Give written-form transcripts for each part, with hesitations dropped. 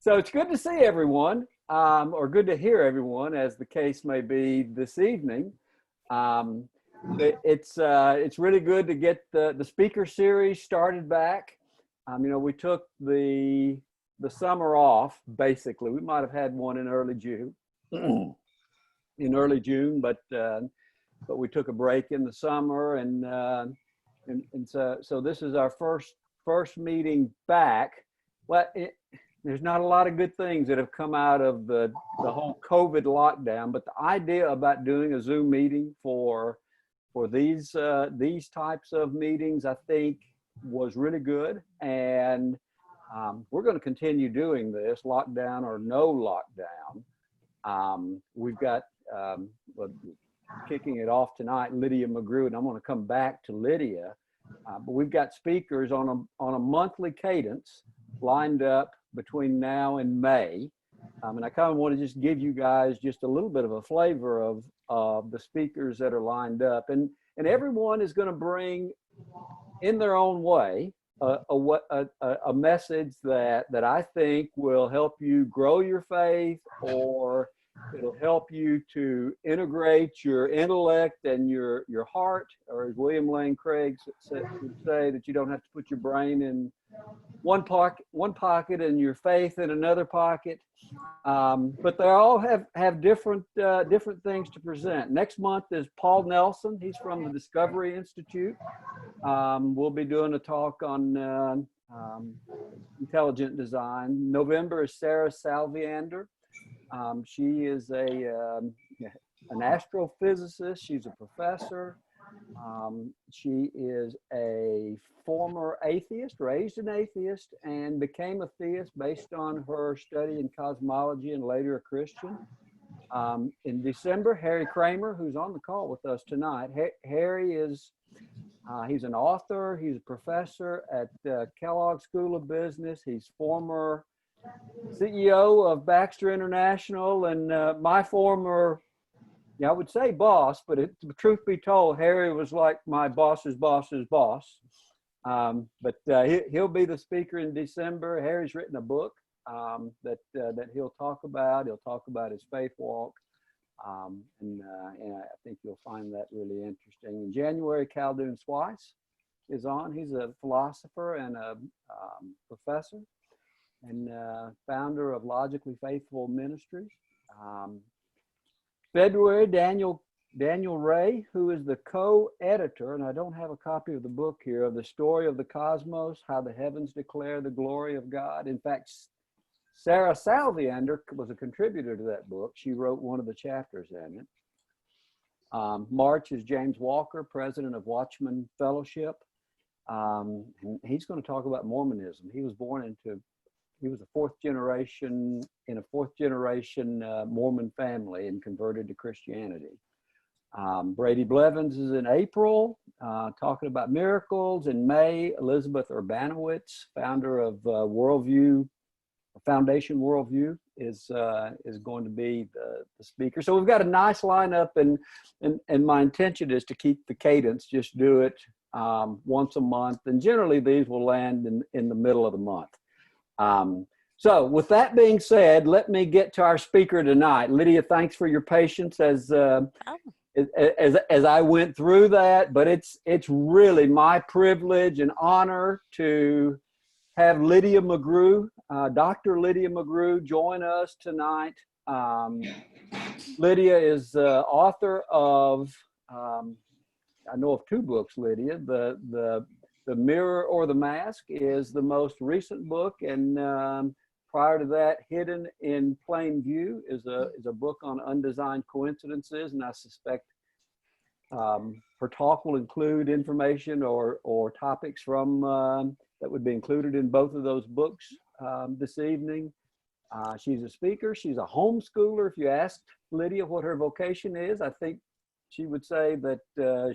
So it's good to see everyone, or good to hear everyone, as the case may be this evening. Um, it's really good to get the speaker series started back. We took the summer off. Basically, we might have had one in early June, but we took a break in the summer, and so this is our first meeting back. Well, there's not a lot of good things that have come out of the whole COVID lockdown, but the idea about doing a Zoom meeting for these types of meetings, I think, was really good. And we're going to continue doing this, lockdown or no lockdown. We've got kicking it off tonight, Lydia McGrew, and I'm going to come back to Lydia. But we've got speakers on a monthly cadence lined up between now and May. And I kind of want to just give you guys just a little bit of a flavor of the speakers that are lined up. And everyone is going to bring, in their own way, a message that I think will help you grow your faith, or it'll help you to integrate your intellect and your heart, or as William Lane Craig would say, that you don't have to put your brain in one pocket and your faith in another pocket. But they all have different things to present. Next month is Paul Nelson. He's from the Discovery Institute. We'll be doing a talk on intelligent design. November is Sarah Salviander. She is an astrophysicist. She's a professor. She is a former atheist, raised an atheist, and became a theist based on her study in cosmology, and later a Christian. In December, Harry Kramer, who's on the call with us tonight. Harry is he's an author. He's a professor at Kellogg School of Business. He's former CEO of Baxter International, and my former, I would say boss, but truth be told, Harry was like my boss's boss's boss. But he'll be the speaker in December. Harry's written a book that he'll talk about. He'll talk about his faith walk. And I think you'll find that really interesting. In January, Khaldoun Swice is on. He's a philosopher and a professor, and founder of Logically Faithful Ministries. February, Daniel Ray, who is the co-editor, and I don't have a copy of the book here, of The Story of the Cosmos, How the Heavens Declare the Glory of God. In fact, Sarah Salviander was a contributor to that book. She wrote one of the chapters in it. March is James Walker, president of Watchman Fellowship. And he's going to talk about Mormonism. He was a fourth generation Mormon family and converted to Christianity. Brady Blevins is in April, talking about miracles. In May, Elizabeth Urbanowitz, founder of Foundation Worldview, is going to be the speaker. So we've got a nice lineup, and my intention is to keep the cadence, just do it once a month, and generally these will land in the middle of the month. So with that being said, let me get to our speaker tonight. Lydia, thanks for your patience as I went through that, but it's really my privilege and honor to have Lydia McGrew, Dr. Lydia McGrew, join us tonight. Lydia is author of, I know of two books, Lydia. The Mirror or the Mask is the most recent book, and prior to that, Hidden in Plain View is a book on undesigned coincidences, and I suspect her talk will include information or topics from that would be included in both of those books this evening. She's a speaker. She's a homeschooler. If you asked Lydia what her vocation is, I think she would say that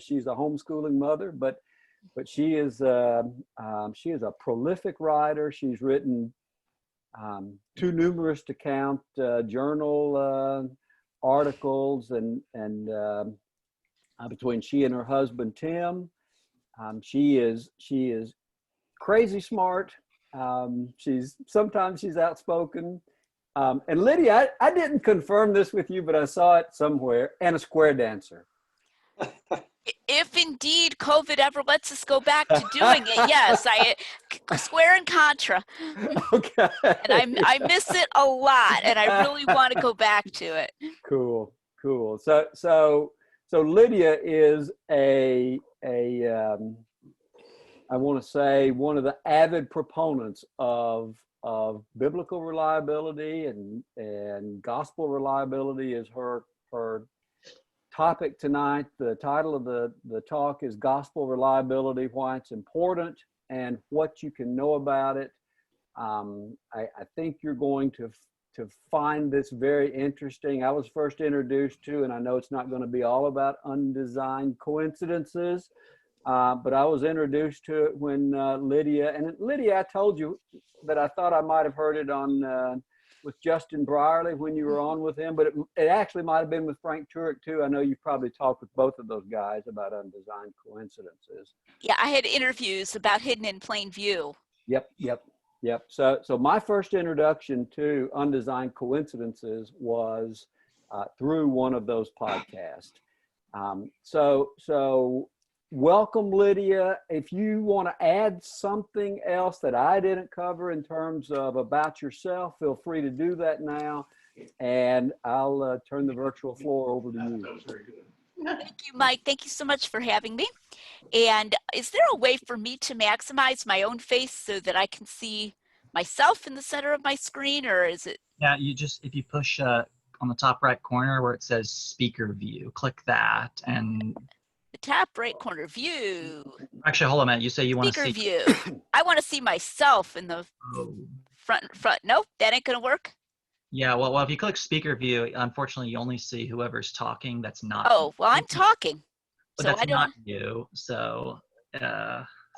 she's a homeschooling mother, but she is a prolific writer. She's written too numerous to count journal articles, and between she and her husband Tim, she is crazy smart, Sometimes she's outspoken. And Lydia, I didn't confirm this with you, but I saw it somewhere, and a square dancer. If indeed COVID ever lets us go back to doing it, yes, I square and contra. Okay. And I miss it a lot, and I really want to go back to it. Cool, cool. So Lydia is I want to say one of the avid proponents of biblical reliability, and gospel reliability is her topic tonight. The title of the talk is Gospel Reliability, Why It's Important and What You Can Know About It. I think you're going to find this very interesting. I was first introduced to, and I know it's not going to be all about undesigned coincidences, but I was introduced to it when Lydia, I told you that I thought I might have heard it on with Justin Brierley when you were on with him, but it actually might have been with Frank Turek too. I know you probably talked with both of those guys about undesigned coincidences. Yeah, I had interviews about Hidden in Plain View. Yep. So my first introduction to undesigned coincidences was through one of those podcasts. So welcome, Lydia. If you want to add something else that I didn't cover in terms of about yourself, feel free to do that now, and I'll turn the virtual floor over to you. Thank you, Mike. Thank you so much for having me. And is there a way for me to maximize my own face so that I can see myself in the center of my screen, or is it? Yeah, if you push on the top right corner where it says speaker view, click that, and The top right corner view. actually, hold on a minute. You say you want to see speaker view. I want to see myself in the front. Nope, that ain't gonna work. Yeah, well, if you click speaker view, unfortunately, you only see whoever's talking. That's not. Oh, well, I'm talking. But so that's I don't. not you. So.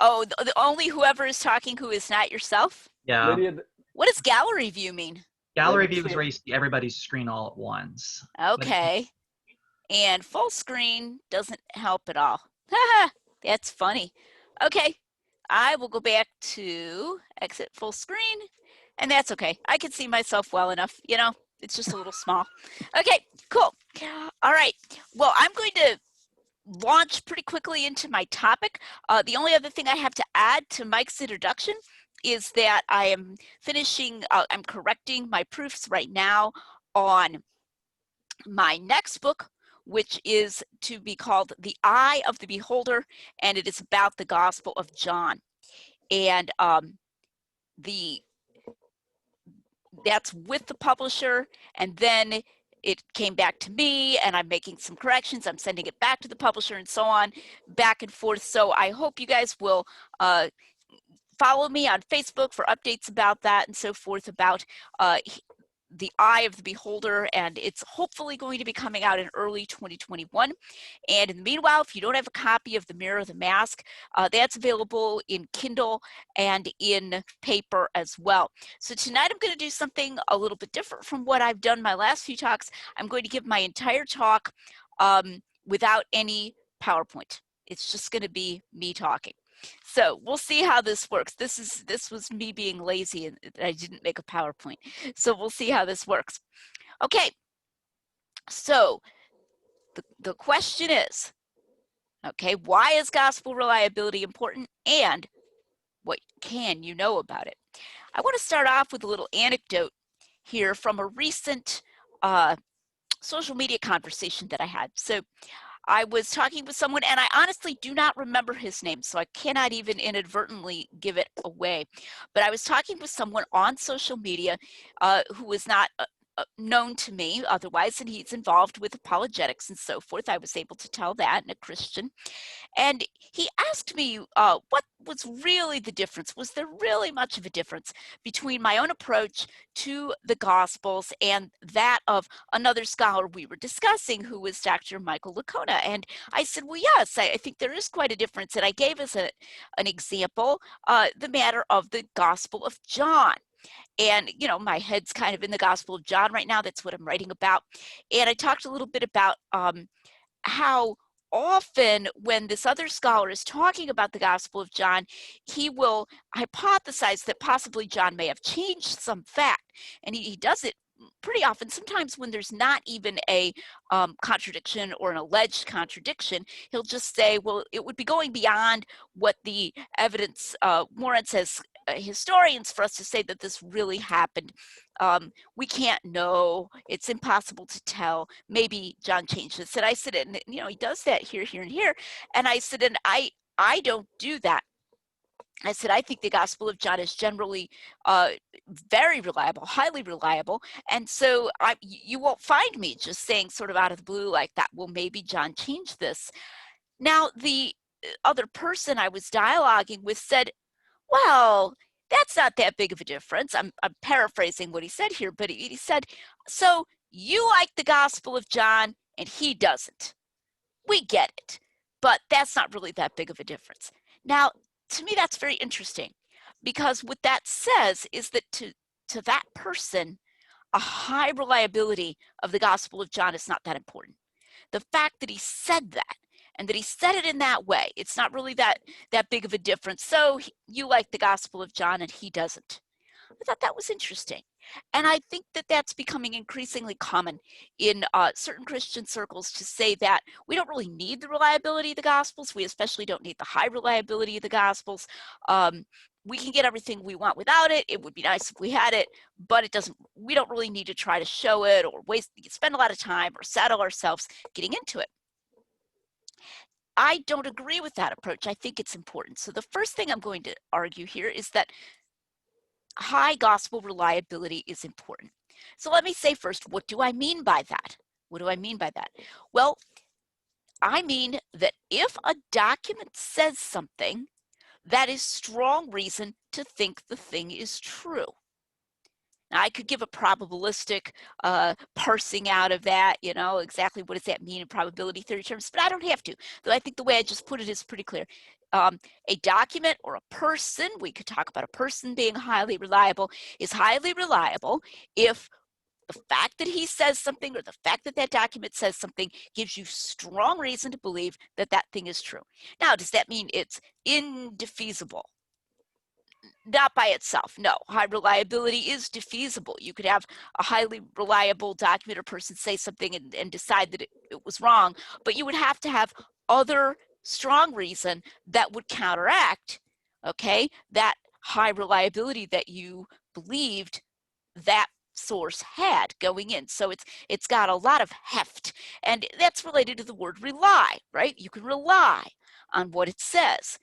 Oh, the only whoever is talking who is not yourself? Yeah. Lydia, what does gallery view mean? Gallery view is where you see everybody's screen all at once. Okay. And full screen doesn't help at all. That's funny. Okay. I will go back to exit full screen, and that's okay. I can see myself well enough. It's just a little small. Okay, cool. All right. Well, I'm going to launch pretty quickly into my topic. The only other thing I have to add to Mike's introduction is that I am I'm correcting my proofs right now on my next book, which is to be called The Eye of the Beholder, and it is about the Gospel of John. And that's with the publisher, and then it came back to me, and I'm making some corrections. I'm sending it back to the publisher, and so on, back and forth. So I hope you guys will follow me on Facebook for updates about that and so forth, about The Eye of the Beholder, and it's hopefully going to be coming out in early 2021. And in the meanwhile, if you don't have a copy of The Mirror of the Mask, that's available in Kindle and in paper as well. So tonight I'm going to do something a little bit different from what I've done my last few talks. I'm going to give my entire talk without any PowerPoint. It's just going to be me talking. So we'll see how this works. This was me being lazy and I didn't make a PowerPoint. So we'll see how this works. Okay, so the question is, okay, why is gospel reliability important, and what can you know about it? I want to start off with a little anecdote here from a recent social media conversation that I had. So I was talking with someone, and I honestly do not remember his name, so I cannot even inadvertently give it away. But I was talking with someone on social media who was not known to me otherwise, and he's involved with apologetics and so forth. I was able to tell that, and a Christian. And he asked me what was really the difference. Was there really much of a difference between my own approach to the Gospels and that of another scholar we were discussing, who was Dr. Michael Licona? And I said, well, yes, I think there is quite a difference. And I gave as an example the matter of the Gospel of John. And, my head's kind of in the Gospel of John right now. That's what I'm writing about. And I talked a little bit about how often when this other scholar is talking about the Gospel of John, he will hypothesize that possibly John may have changed some fact. And he does it pretty often, sometimes when there's not even a contradiction or an alleged contradiction. He'll just say, well, it would be going beyond what the evidence warrants as historians for us to say that this really happened. We can't know. It's impossible to tell. Maybe John changed this. And I said, and he does that here, here, and here. And I said, and I don't do that. I said, I think the Gospel of John is generally very reliable, highly reliable. And so you won't find me just saying sort of out of the blue like that, well, maybe John changed this. Now, the other person I was dialoguing with said, well, that's not that big of a difference. I'm paraphrasing what he said here, but he said, so you like the Gospel of John and he doesn't. We get it, but that's not really that big of a difference. Now, to me, that's very interesting, because what that says is that to that person, a high reliability of the Gospel of John is not that important. The fact that he said that, and that he said it in that way, it's not really that big of a difference. So you like the Gospel of John and he doesn't. I thought that was interesting. And I think that that's becoming increasingly common in certain Christian circles to say that we don't really need the reliability of the Gospels. We especially don't need the high reliability of the Gospels. We can get everything we want without it. It would be nice if we had it, but it doesn't. We don't really need to try to show it or spend a lot of time or saddle ourselves getting into it. I don't agree with that approach. I think it's important. So the first thing I'm going to argue here is that high gospel reliability is important. So let me say first, what do I mean by that? What do I mean by that? Well, I mean that if a document says something, that is strong reason to think the thing is true. Now, I could give a probabilistic parsing out of that, exactly what does that mean in probability theory terms, but I don't have to. Though I think the way I just put it is pretty clear. A document or a person, we could talk about a person being highly reliable, is highly reliable if the fact that he says something or the fact that that document says something gives you strong reason to believe that that thing is true. Now, does that mean it's indefeasible? Not by itself. No, high reliability is defeasible. You could have a highly reliable document or person say something and decide that it was wrong, but you would have to have other strong reason that would counteract, okay, that high reliability that you believed that source had going in. So it's got a lot of heft, and that's related to the word rely, right? You can rely on what it says.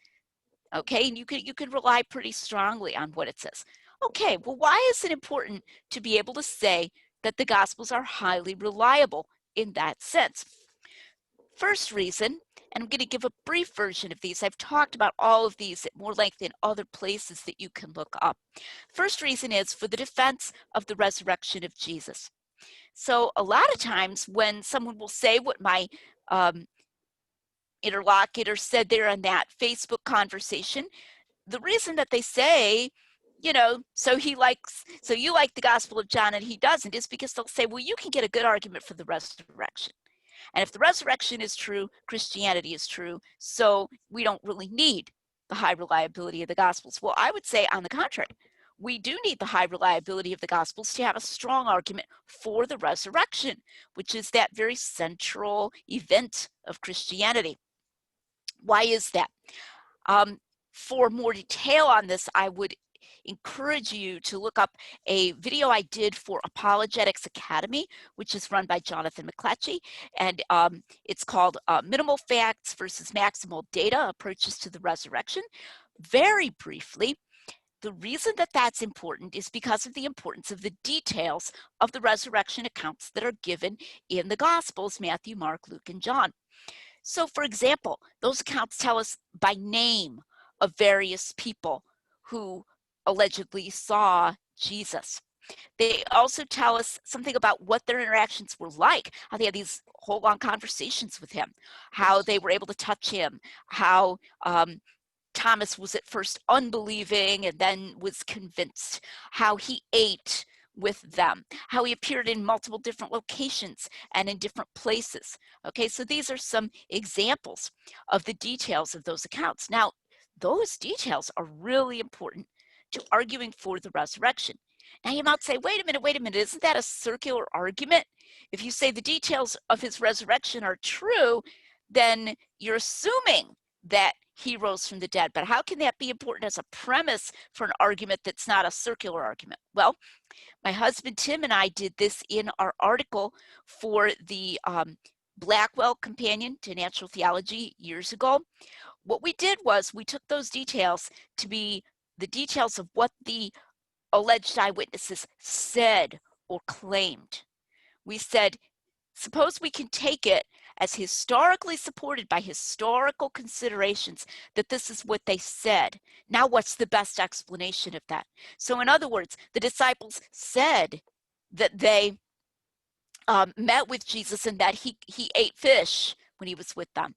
Okay, and you can rely pretty strongly on what it says. Okay, well, why is it important to be able to say that the Gospels are highly reliable in that sense? First reason, and I'm going to give a brief version of these. I've talked about all of these at more length in other places that you can look up. First reason is for the defense of the resurrection of Jesus. So a lot of times when someone will say what my interlocutor said there in that Facebook conversation, the reason that they say, so you like the Gospel of John and he doesn't, is because they'll say, well, you can get a good argument for the resurrection. And if the resurrection is true, Christianity is true, so we don't really need the high reliability of the Gospels. Well, I would say on the contrary, we do need the high reliability of the Gospels to have a strong argument for the resurrection, which is that very central event of Christianity. Why is that? For more detail on this, I would encourage you to look up a video I did for Apologetics Academy, which is run by Jonathan McClatchy, and it's called Minimal Facts versus Maximal Data, Approaches to the Resurrection. Very briefly, the reason that that's important is because of the importance of the details of the resurrection accounts that are given in the Gospels, Matthew, Mark, Luke, and John. So, for example, those accounts tell us by name of various people who allegedly saw Jesus. They also tell us something about what their interactions were like, how they had these whole long conversations with him, how they were able to touch him, how Thomas was at first unbelieving and then was convinced, how he ate with them, how he appeared in multiple different locations and in different places. Okay, so these are some examples of the details of those accounts. Now, those details are really important to arguing for the resurrection. Now you might say, wait a minute, isn't that a circular argument? If you say the details of his resurrection are true, then you're assuming that he rose from the dead. But how can that be important as a premise for an argument that's not a circular argument? Well, my husband Tim and I did this in our article for the Blackwell Companion to Natural Theology years ago. What we did was we took those details to be the details of what the alleged eyewitnesses said or claimed. We said, suppose we can take it as historically supported by historical considerations that this is what they said. Now, what's the best explanation of that? So, in other words, the disciples said that they met with Jesus and that he ate fish when he was with them.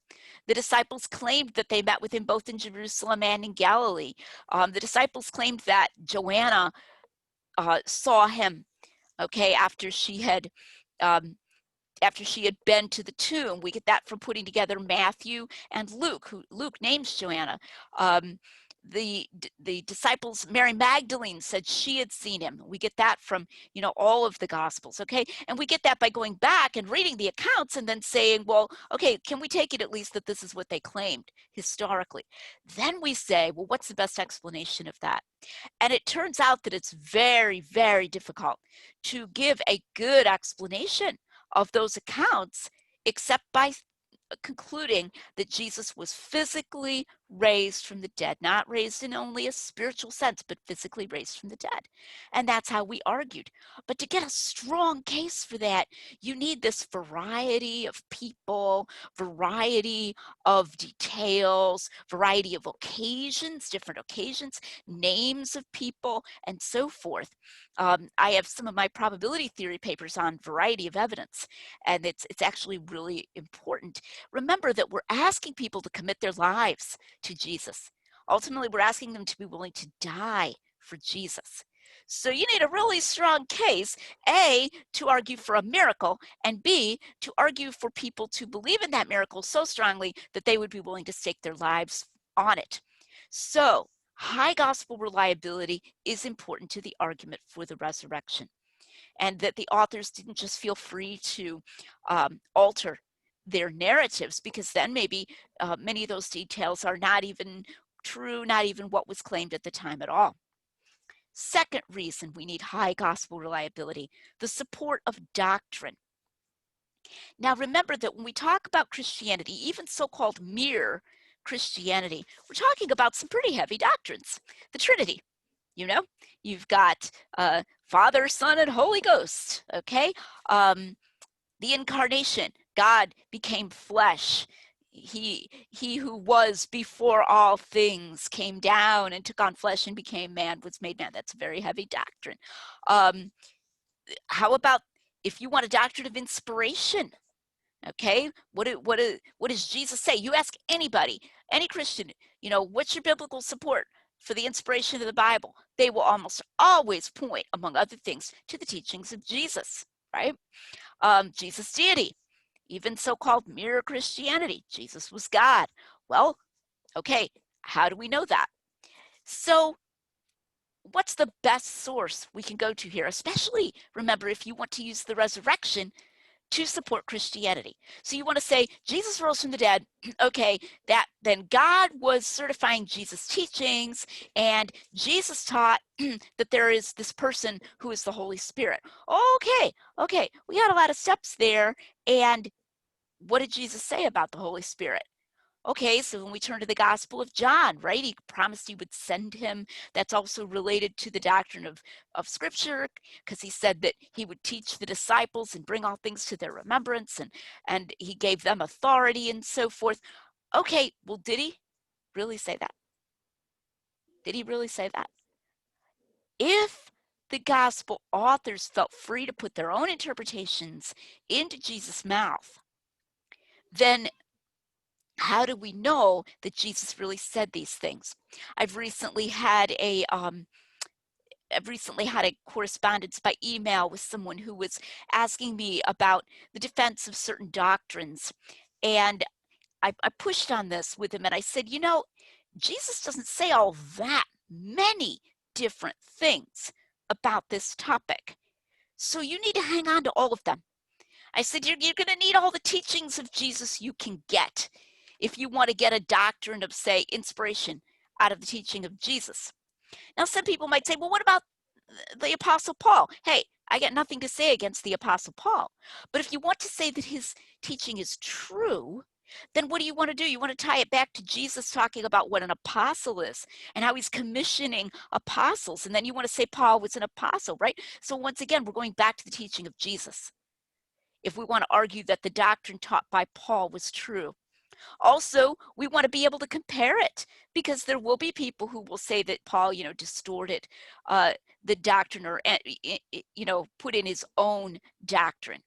The disciples claimed that they met with him both in Jerusalem and in Galilee. The disciples claimed that Joanna saw him, okay, after she had been to the tomb. We get that from putting together Matthew and Luke, who Luke names Joanna. The disciples, Mary Magdalene said she had seen him. We get that from, all of the Gospels, okay? And we get that by going back and reading the accounts and then saying, well, okay, can we take it at least that this is what they claimed historically? Then we say, well, what's the best explanation of that? And it turns out that it's very, very difficult to give a good explanation of those accounts, except by concluding that Jesus was physically raised from the dead, not raised in only a spiritual sense, but physically raised from the dead. And that's how we argued. But to get a strong case for that, you need this variety of people, variety of details, variety of occasions, different occasions, names of people, and so forth. I have some of my probability theory papers on variety of evidence, and it's actually really important. Remember that we're asking people to commit their lives to Jesus. Ultimately, we're asking them to be willing to die for Jesus. So you need a really strong case, A, to argue for a miracle, and B, to argue for people to believe in that miracle so strongly that they would be willing to stake their lives on it. So high gospel reliability is important to the argument for the resurrection, and that the authors didn't just feel free to alter their narratives, because then maybe many of those details are not even true, not even what was claimed at the time at all. Second reason we need high gospel reliability, the support of doctrine. Now remember that when we talk about Christianity, even so-called mere Christianity, we're talking about some pretty heavy doctrines. The Trinity, you've got Father, Son, and Holy Ghost, okay? The incarnation, God became flesh. He who was before all things came down and took on flesh and became man, was made man. That's a very heavy doctrine. How about if you want a doctrine of inspiration? Okay, what does Jesus say? You ask anybody, any Christian, what's your biblical support for the inspiration of the Bible? They will almost always point, among other things, to the teachings of Jesus, right? Jesus' deity, even so-called mere Christianity. Jesus was God. Well, okay, how do we know that? So what's the best source we can go to here? Especially, remember, if you want to use the resurrection to support Christianity. So you want to say Jesus rose from the dead. Okay, then God was certifying Jesus' teachings, and Jesus taught that there is this person who is the Holy Spirit. Okay, we got a lot of steps there. And what did Jesus say about the Holy Spirit? Okay, so when we turn to the Gospel of John, right? He promised he would send him. That's also related to the doctrine of Scripture, because he said that he would teach the disciples and bring all things to their remembrance, and he gave them authority and so forth. Okay, well, did he really say that? Did he really say that? If the Gospel authors felt free to put their own interpretations into Jesus' mouth, then how do we know that Jesus really said these things? I've recently had a I've recently had a correspondence by email with someone who was asking me about the defense of certain doctrines. And I pushed on this with him and I said, you know, Jesus doesn't say all that many different things about this topic. So you need to hang on to all of them. I said, you're going to need all the teachings of Jesus you can get if you want to get a doctrine of, say, inspiration out of the teaching of Jesus. Now, some people might say, well, what about the Apostle Paul? Hey, I got nothing to say against the Apostle Paul. But if you want to say that his teaching is true, then what do you want to do? You want to tie it back to Jesus talking about what an apostle is and how he's commissioning apostles. And then you want to say Paul was an apostle, right? So once again, we're going back to the teaching of Jesus if we want to argue that the doctrine taught by Paul was true. Also, we want to be able to compare it because there will be people who will say that Paul, distorted the doctrine or, put in his own doctrine.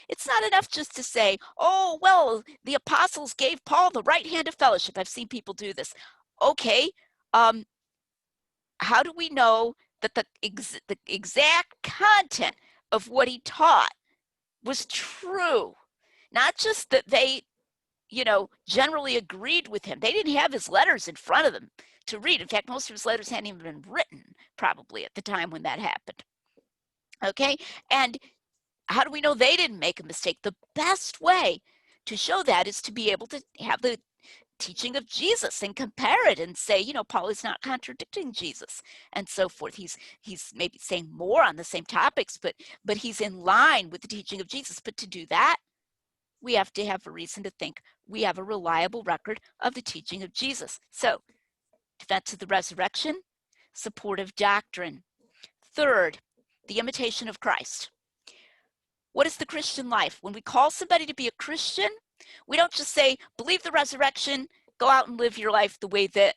It's not enough just to say, oh, well, the apostles gave Paul the right hand of fellowship. I've seen people do this. Okay, how do we know that the exact content of what he taught was true? Not just that they generally agreed with him. They didn't have his letters in front of them to read. In fact, most of his letters hadn't even been written probably at the time when that happened. Okay, and how do we know they didn't make a mistake? The best way to show that is to be able to have the teaching of Jesus and compare it and say, Paul is not contradicting Jesus and so forth. He's maybe saying more on the same topics, but he's in line with the teaching of Jesus. But to do that, we have to have a reason to think we have a reliable record of the teaching of Jesus. So, defense of the resurrection, supportive doctrine. Third, the imitation of Christ. What is the Christian life? When we call somebody to be a Christian, we don't just say, believe the resurrection, go out and live your life the way that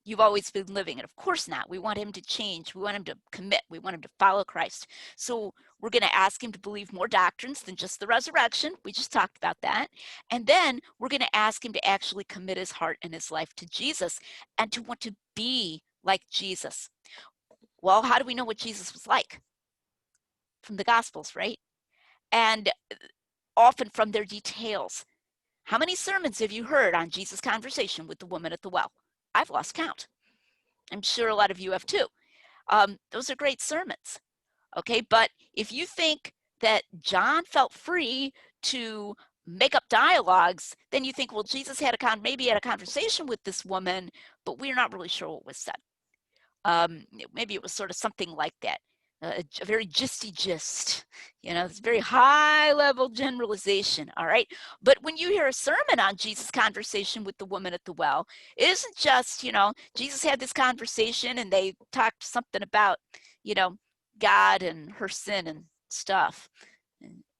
you've always been living. And of course not. We want him to change. We want him to commit. We want him to follow Christ. So we're going to ask him to believe more doctrines than just the resurrection. We just talked about that. And then we're going to ask him to actually commit his heart and his life to Jesus and to want to be like Jesus. Well, how do we know what Jesus was like? From the Gospels, right? And often from their details. How many sermons have you heard on Jesus' conversation with the woman at the well? I've lost count. I'm sure a lot of you have too. Those are great sermons. Okay, but if you think that John felt free to make up dialogues, then you think, well, Jesus maybe had a conversation with this woman, but we're not really sure what was said. Maybe it was sort of something like that. A very gisty gist, it's very high level generalization, all right? But when you hear a sermon on Jesus' conversation with the woman at the well, it isn't just, Jesus had this conversation and they talked something about, God and her sin and stuff.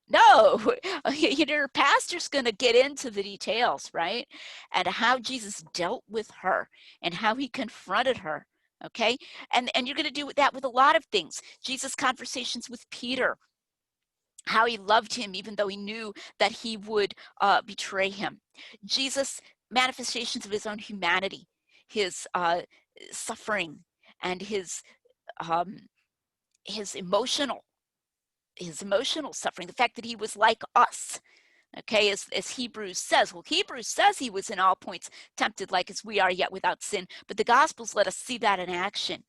No, your pastor's going to get into the details, right? And how Jesus dealt with her and how he confronted her. Okay, and you're going to do that with a lot of things. Jesus' conversations with Peter, how he loved him even though he knew that he would betray him. Jesus' manifestations of his own humanity, his suffering, and his emotional suffering, the fact that he was like us. Okay, as Hebrews says. Well, Hebrews says he was in all points tempted like as we are, yet without sin. But the Gospels let us see that in action.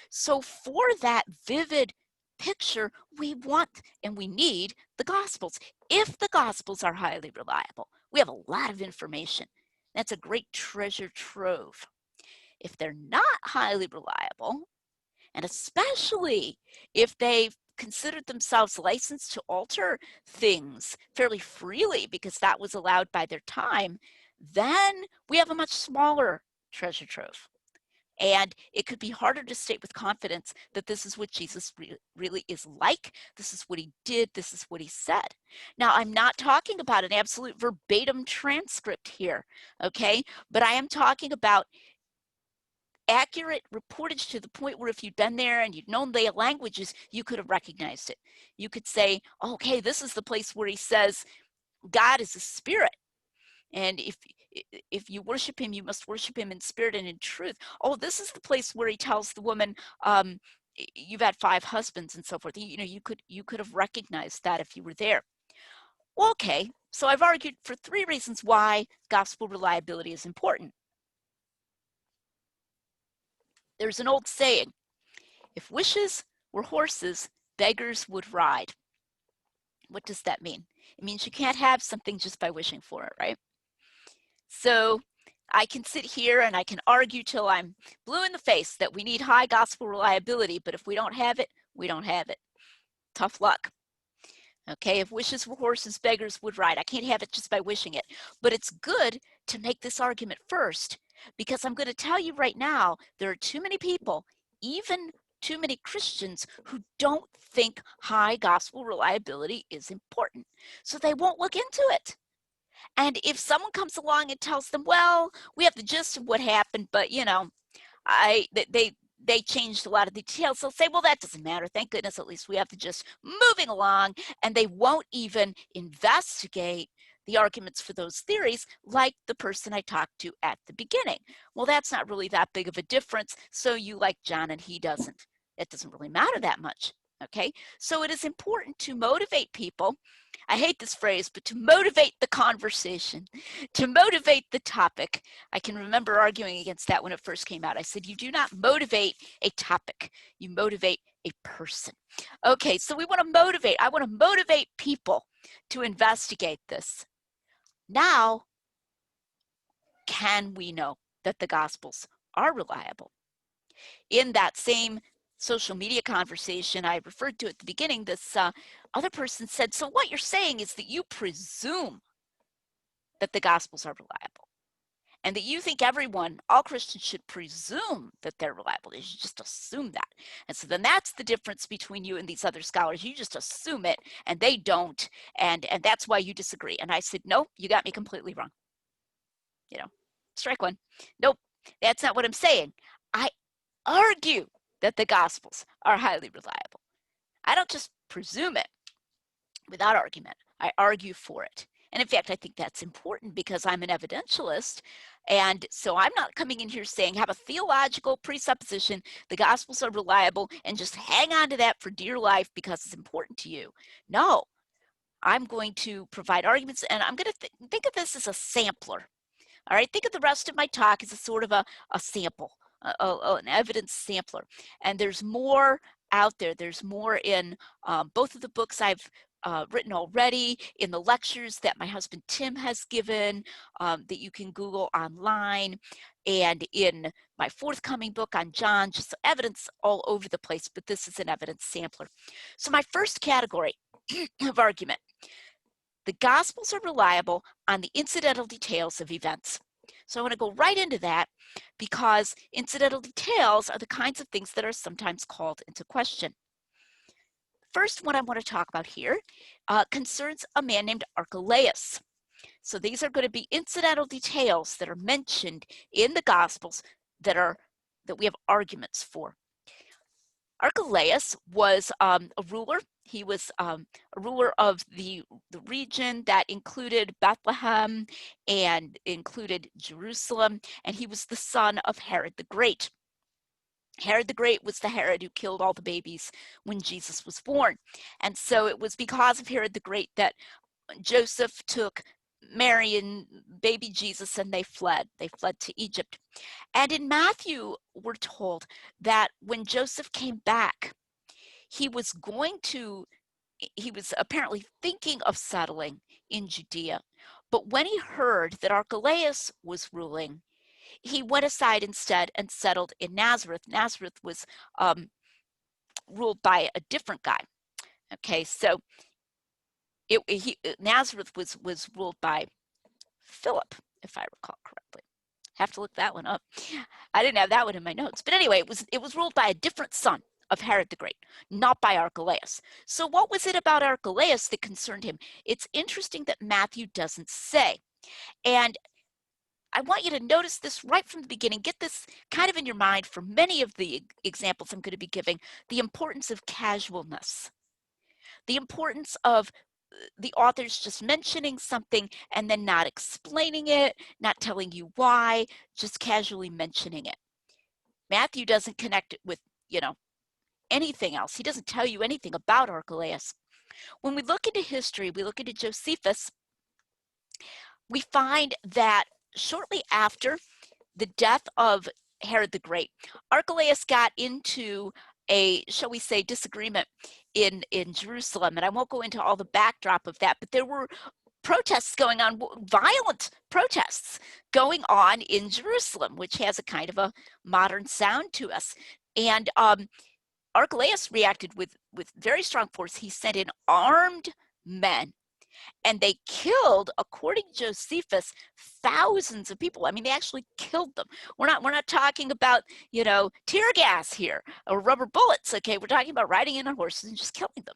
So for that vivid picture, we want and we need the Gospels. If the Gospels are highly reliable, we have a lot of information. That's a great treasure trove. If they're not highly reliable, and especially if they've considered themselves licensed to alter things fairly freely because that was allowed by their time, then we have a much smaller treasure trove. And it could be harder to state with confidence that this is what Jesus really is like. This is what he did. This is what he said. Now, I'm not talking about an absolute verbatim transcript here, okay? But I am talking about accurate reportage to the point where if you'd been there and you'd known the languages, you could have recognized it. You could say, okay, this is the place where he says God is a spirit. And if you worship him, you must worship him in spirit and in truth. Oh, this is the place where he tells the woman, you've had 5 husbands and so forth. You could have recognized that if you were there. Well, okay, so I've argued for 3 reasons why gospel reliability is important. There's an old saying, if wishes were horses, beggars would ride. What does that mean? It means you can't have something just by wishing for it, right? So I can sit here and I can argue till I'm blue in the face that we need high gospel reliability, but if we don't have it, we don't have it. Tough luck. Okay, if wishes were horses, beggars would ride. I can't have it just by wishing it. But it's good to make this argument first, because I'm going to tell you right now, there are too many people, even too many Christians, who don't think high gospel reliability is important. So they won't look into it. And if someone comes along and tells them, well, we have the gist of what happened, but they changed a lot of the details, they'll say, well, that doesn't matter. Thank goodness, at least we have the gist. Moving along, and they won't even investigate the arguments for those theories, like the person I talked to at the beginning. Well, that's not really that big of a difference, so you like John and he doesn't. It doesn't really matter that much. Okay, so it is important to motivate people. I hate this phrase, but to motivate the conversation, to motivate the topic. I can remember arguing against that when it first came out. I said, you do not motivate a topic, you motivate a person. Okay, so we want to motivate. I want to motivate people to investigate this. Now, can we know that the Gospels are reliable? In that same social media conversation I referred to at the beginning, this other person said, so what you're saying is that you presume that the Gospels are reliable, and that you think all Christians should presume that they're reliable. They should just assume that. And so then that's the difference between you and these other scholars. You just assume it, and they don't, and that's why you disagree. And I said, no, you got me completely wrong. Strike one. Nope, that's not what I'm saying. I argue that the Gospels are highly reliable. I don't just presume it without argument. I argue for it. And in fact, I think that's important because I'm an evidentialist. And so I'm not coming in here saying, have a theological presupposition, the Gospels are reliable, and just hang on to that for dear life because it's important to you. No, I'm going to provide arguments, and I'm going to think of this as a sampler. All right, think of the rest of my talk as a sort of a sample, an evidence sampler. And there's more out there. There's more in both of the books I've written already, in the lectures that my husband Tim has given that you can Google online, and in my forthcoming book on John, just evidence all over the place, but this is an evidence sampler. So my first category of argument: the Gospels are reliable on the incidental details of events. So I want to go right into that because incidental details are the kinds of things that are sometimes called into question. First one I want to talk about here concerns a man named Archelaus. So these are going to be incidental details that are mentioned in the Gospels that we have arguments for. Archelaus was a ruler. He was a ruler of the region that included Bethlehem and included Jerusalem, and he was the son of Herod the Great. Herod the Great was the Herod who killed all the babies when Jesus was born. And so it was because of Herod the Great that Joseph took Mary and baby Jesus and they fled. They fled to Egypt. And in Matthew, we're told that when Joseph came back, he was apparently thinking of settling in Judea. But when he heard that Archelaus was ruling, he went aside instead and settled in Nazareth. Nazareth was ruled by a different guy. Okay, so Nazareth was ruled by Philip, if I recall correctly. Have to look that one up. I didn't have that one in my notes. But anyway, it was ruled by a different son of Herod the Great, not by Archelaus. So what was it about Archelaus that concerned him? It's interesting that Matthew doesn't say. And I want you to notice this right from the beginning. Get this kind of in your mind for many of the examples I'm going to be giving. The importance of casualness. The importance of the author's just mentioning something and then not explaining it, not telling you why, just casually mentioning it. Matthew doesn't connect it with, anything else. He doesn't tell you anything about Archelaus. When we look into history, we look into Josephus, we find that shortly after the death of Herod the Great, Archelaus got into a, shall we say, disagreement in Jerusalem. And I won't go into all the backdrop of that, but there were protests going on, violent protests going on in Jerusalem, which has a kind of a modern sound to us. And Archelaus reacted with very strong force. He sent in armed men, and they killed, according to Josephus, thousands of people. I mean, they actually killed them. We're not talking about, you know, tear gas here or rubber bullets. Okay, we're talking about riding in on horses and just killing them.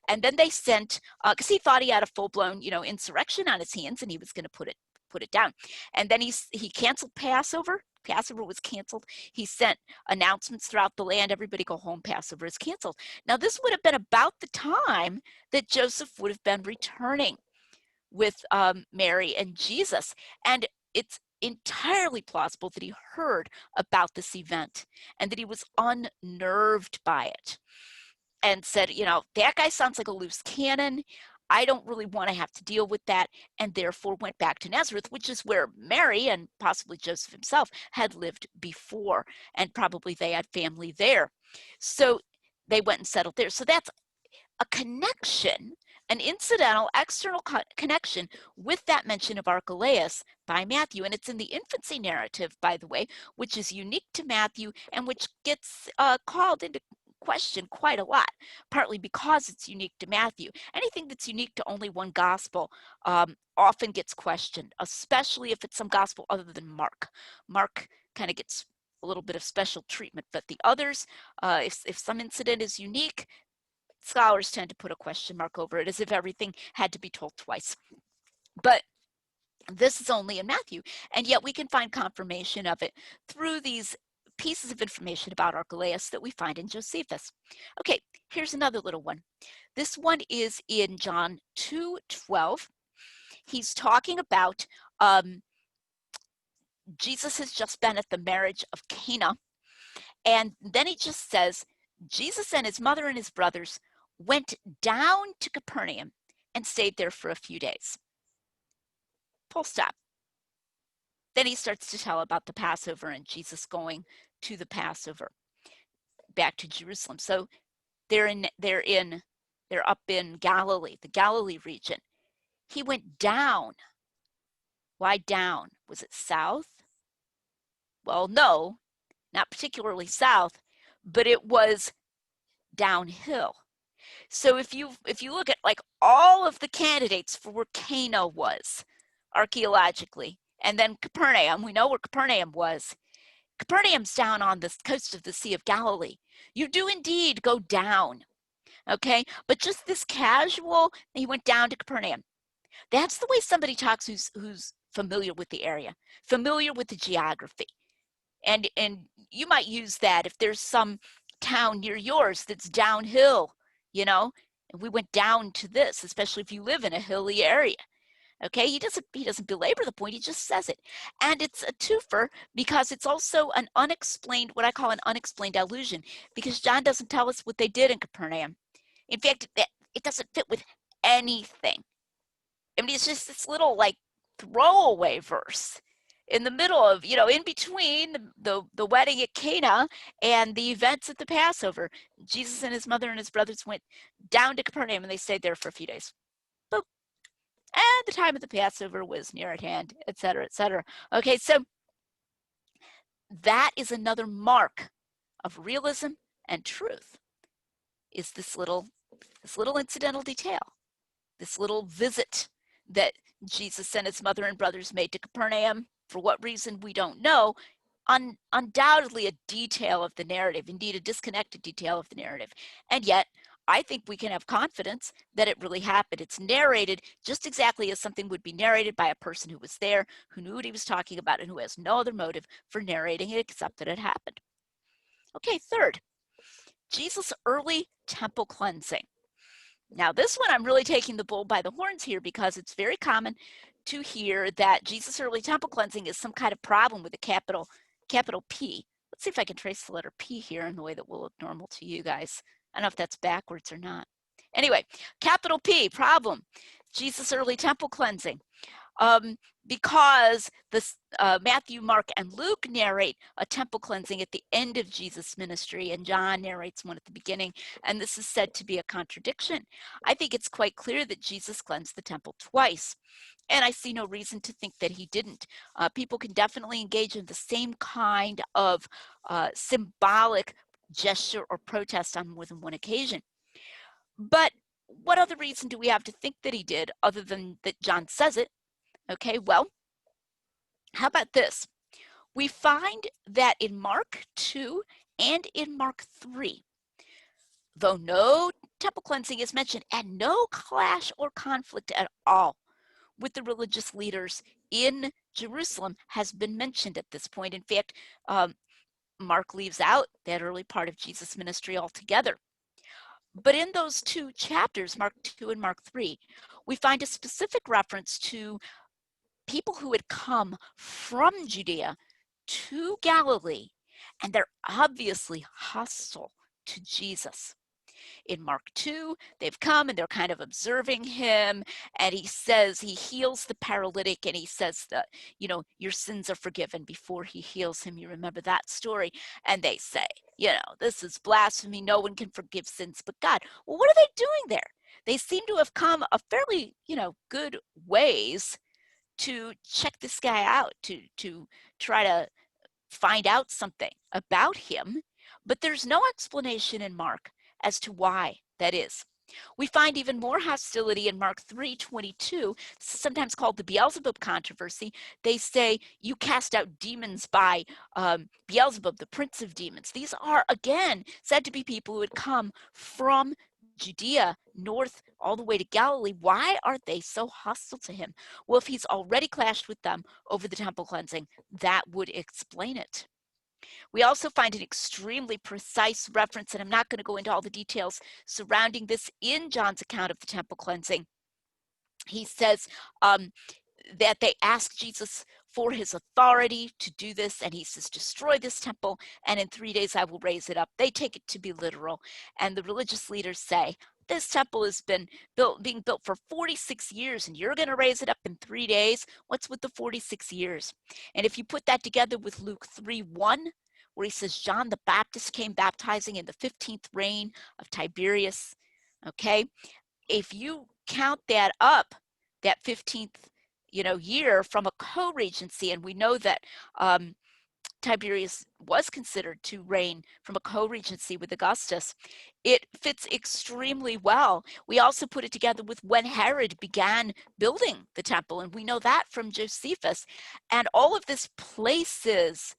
And then they sent, because he thought he had a full-blown, you know, insurrection on his hands, and he was going to put it down. And then he canceled Passover. Passover was canceled. He sent announcements throughout the land, everybody go home, Passover is canceled. Now, this would have been about the time that Joseph would have been returning with Mary and Jesus. And it's entirely plausible that he heard about this event and that he was unnerved by it and said, you know, that guy sounds like a loose cannon. I don't really want to have to deal with that, and therefore went back to Nazareth, which is where Mary and possibly Joseph himself had lived before, and probably they had family there. So they went and settled there. So that's a connection, an incidental, external connection with that mention of Archelaus by Matthew. And it's in the infancy narrative, by the way, which is unique to Matthew and which gets called into question quite a lot, partly because it's unique to Matthew. Anything that's unique to only one gospel often gets questioned, especially if it's some gospel other than Mark. Mark kind of gets a little bit of special treatment, but the others, if some incident is unique, scholars tend to put a question mark over it as if everything had to be told twice. But this is only in Matthew, and yet we can find confirmation of it through these pieces of information about Archelaus that we find in Josephus. Okay, here's another little one. This one is in John 2:12. He's talking about Jesus has just been at the marriage of Cana, and then he just says, Jesus and his mother and his brothers went down to Capernaum and stayed there for a few days. Full stop. Then he starts to tell about the Passover and Jesus going to the Passover back to Jerusalem. So they're up in Galilee, the Galilee region. He went down. Why down? Was it south? Well, no, not particularly south, but it was downhill. So if you look at like all of the candidates for where Cana was archaeologically, and then Capernaum, we know where Capernaum was. Capernaum's down on the coast of the Sea of Galilee. You do indeed go down, okay? But just this casual, he went down to Capernaum. That's the way somebody talks who's familiar with the area, familiar with the geography. And you might use that if there's some town near yours that's downhill, you know, and we went down to this, especially if you live in a hilly area. Okay, he doesn't belabor the point, he just says it. And it's a twofer because it's also an unexplained, what I call an unexplained allusion, because John doesn't tell us what they did in Capernaum. In fact, it doesn't fit with anything. I mean, it's just this little like throwaway verse in the middle of, you know, in between the wedding at Cana and the events at the Passover. Jesus and his mother and his brothers went down to Capernaum and they stayed there for a few days. Boop. And the time of the Passover was near at hand, etc., etc. Okay, so that is another mark of realism and truth, is this little incidental detail, this little visit that Jesus and his mother and brothers made to Capernaum. For what reason, we don't know. Undoubtedly a detail of the narrative, indeed a disconnected detail of the narrative. And yet, I think we can have confidence that it really happened. It's narrated just exactly as something would be narrated by a person who was there, who knew what he was talking about, and who has no other motive for narrating it except that it happened. Okay, third, Jesus' early temple cleansing. Now, this one I'm really taking the bull by the horns here because it's very common to hear that Jesus' early temple cleansing is some kind of problem with a capital P. let's see if I can trace the letter P here in the way that will look normal to you guys. I don't know if that's backwards or not. Anyway, capital P, problem. Jesus' early temple cleansing. Because Matthew, Mark, and Luke narrate a temple cleansing at the end of Jesus' ministry, and John narrates one at the beginning, and this is said to be a contradiction. I think it's quite clear that Jesus cleansed the temple twice, and I see no reason to think that he didn't. People can definitely engage in the same kind of symbolic gesture or protest on more than one occasion. But what other reason do we have to think that he did other than that John says it? Okay, well, how about this? We find that in Mark 2 and in Mark 3, though no temple cleansing is mentioned and no clash or conflict at all with the religious leaders in Jerusalem has been mentioned at this point. In fact, Mark leaves out that early part of Jesus' ministry altogether. But in those two chapters, Mark 2 and Mark 3, we find a specific reference to people who had come from Judea to Galilee, and they're obviously hostile to Jesus. In Mark 2, they've come and they're kind of observing him, and he says, he heals the paralytic, and he says that, you know, your sins are forgiven before he heals him. You remember that story? And they say, you know, this is blasphemy. No one can forgive sins but God. Well, what are they doing there? They seem to have come a fairly, you know, good ways to check this guy out, to try to find out something about him, but there's no explanation in Mark as to why that is. We find even more hostility in Mark 3:22, sometimes called the Beelzebub controversy. They say, you cast out demons by Beelzebub, the prince of demons. These are, again, said to be people who had come from Judea north all the way to Galilee. Why are they so hostile to him? Well, if he's already clashed with them over the temple cleansing, that would explain it. We also find an extremely precise reference, and I'm not going to go into all the details surrounding this in John's account of the temple cleansing. He says that they ask Jesus for his authority to do this, and he says, destroy this temple, and in 3 days I will raise it up. They take it to be literal, and the religious leaders say, this temple has been being built for 46 years, and you're going to raise it up in 3 days? What's with the 46 years? And if you put that together with Luke 3:1, where he says, John the Baptist came baptizing in the 15th reign of Tiberius, okay? If you count that up, that 15th year from a co-regency, and we know that Tiberius was considered to reign from a co-regency with Augustus, it fits extremely well. We also put it together with when Herod began building the temple, and we know that from Josephus. And all of this places,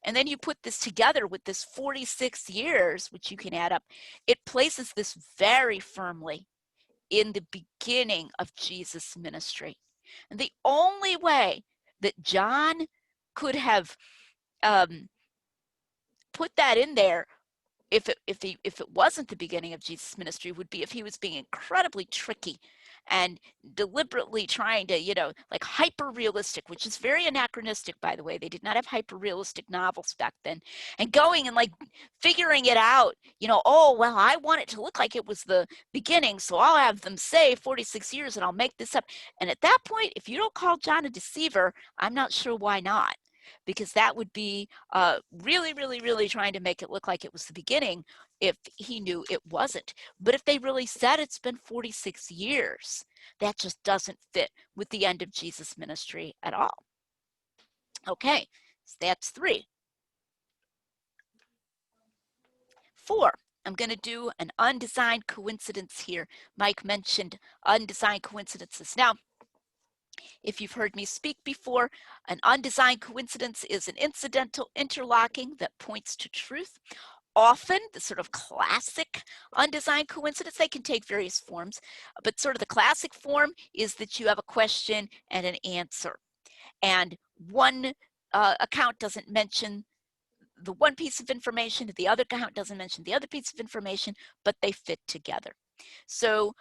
and then you put this together with this 46 years, which you can add up, it places this very firmly in the beginning of Jesus' ministry. And the only way that John could have put that in there, if it wasn't the beginning of Jesus' ministry, would be if he was being incredibly tricky and deliberately trying to, like hyper realistic, which is very anachronistic, by the way. They did not have hyper realistic novels back then, and going and like figuring it out, oh, well, I want it to look like it was the beginning, so I'll have them say 46 years and I'll make this up. And at that point, if you don't call John a deceiver, I'm not sure why not. Because that would be really, really, really trying to make it look like it was the beginning if he knew it wasn't. But if they really said it's been 46 years, that just doesn't fit with the end of Jesus' ministry at all. Okay, so that's 3. 4, I'm going to do an undesigned coincidence here. Mike mentioned undesigned coincidences. Now, if you've heard me speak before, an undesigned coincidence is an incidental interlocking that points to truth. Often, the sort of classic undesigned coincidence, they can take various forms, but sort of the classic form is that you have a question and an answer. And one account doesn't mention the one piece of information, the other account doesn't mention the other piece of information, but they fit together. So,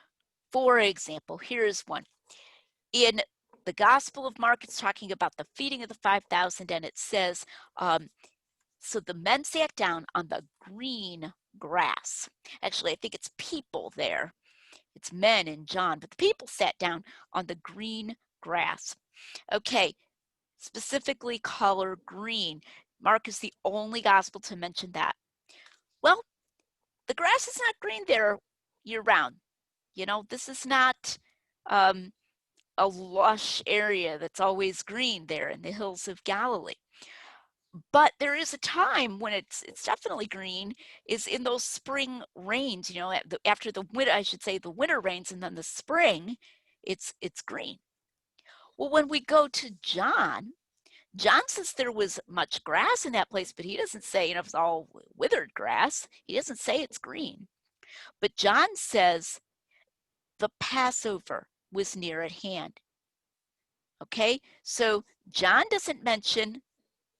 for example, here's one. In the Gospel of Mark, it's talking about the feeding of the 5,000, and it says, So the men sat down on the green grass. Actually, I think it's people there. It's men in John, but the people sat down on the green grass. Okay, specifically color green. Mark is the only gospel to mention that. Well, the grass is not green there year round. You know, this is not a lush area that's always green there in the hills of Galilee. But there is a time when it's definitely green, is in those spring rains, you know, after the winter, I should say the winter rains, and then the spring, it's green. Well, when we go to John, John says there was much grass in that place, but he doesn't say, you know, it's all withered grass. He doesn't say it's green. But John says the Passover was near at hand. Okay, so John doesn't mention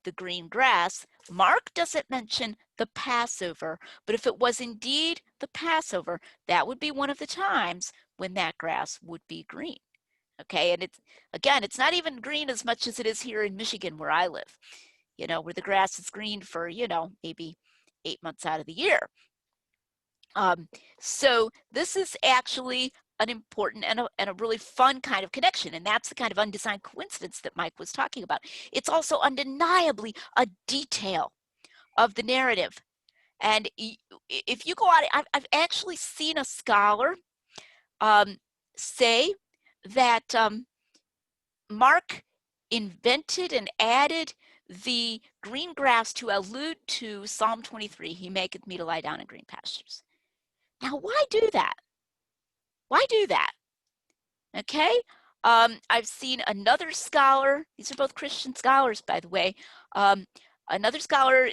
the green grass. Mark doesn't mention the Passover, but if it was indeed the Passover, that would be one of the times when that grass would be green. Okay, and it's not even green as much as it is here in Michigan where I live, you know, where the grass is green for, you know, maybe 8 months out of the year. So this is actually an important and a really fun kind of connection, and that's the kind of undesigned coincidence that Mike was talking about. It's also undeniably a detail of the narrative. And if you go out, I've actually seen a scholar say that Mark invented and added the green grass to allude to Psalm 23, he maketh me to lie down in green pastures. Now, why do that? Why do that? Okay, I've seen another scholar, these are both Christian scholars, by the way, another scholar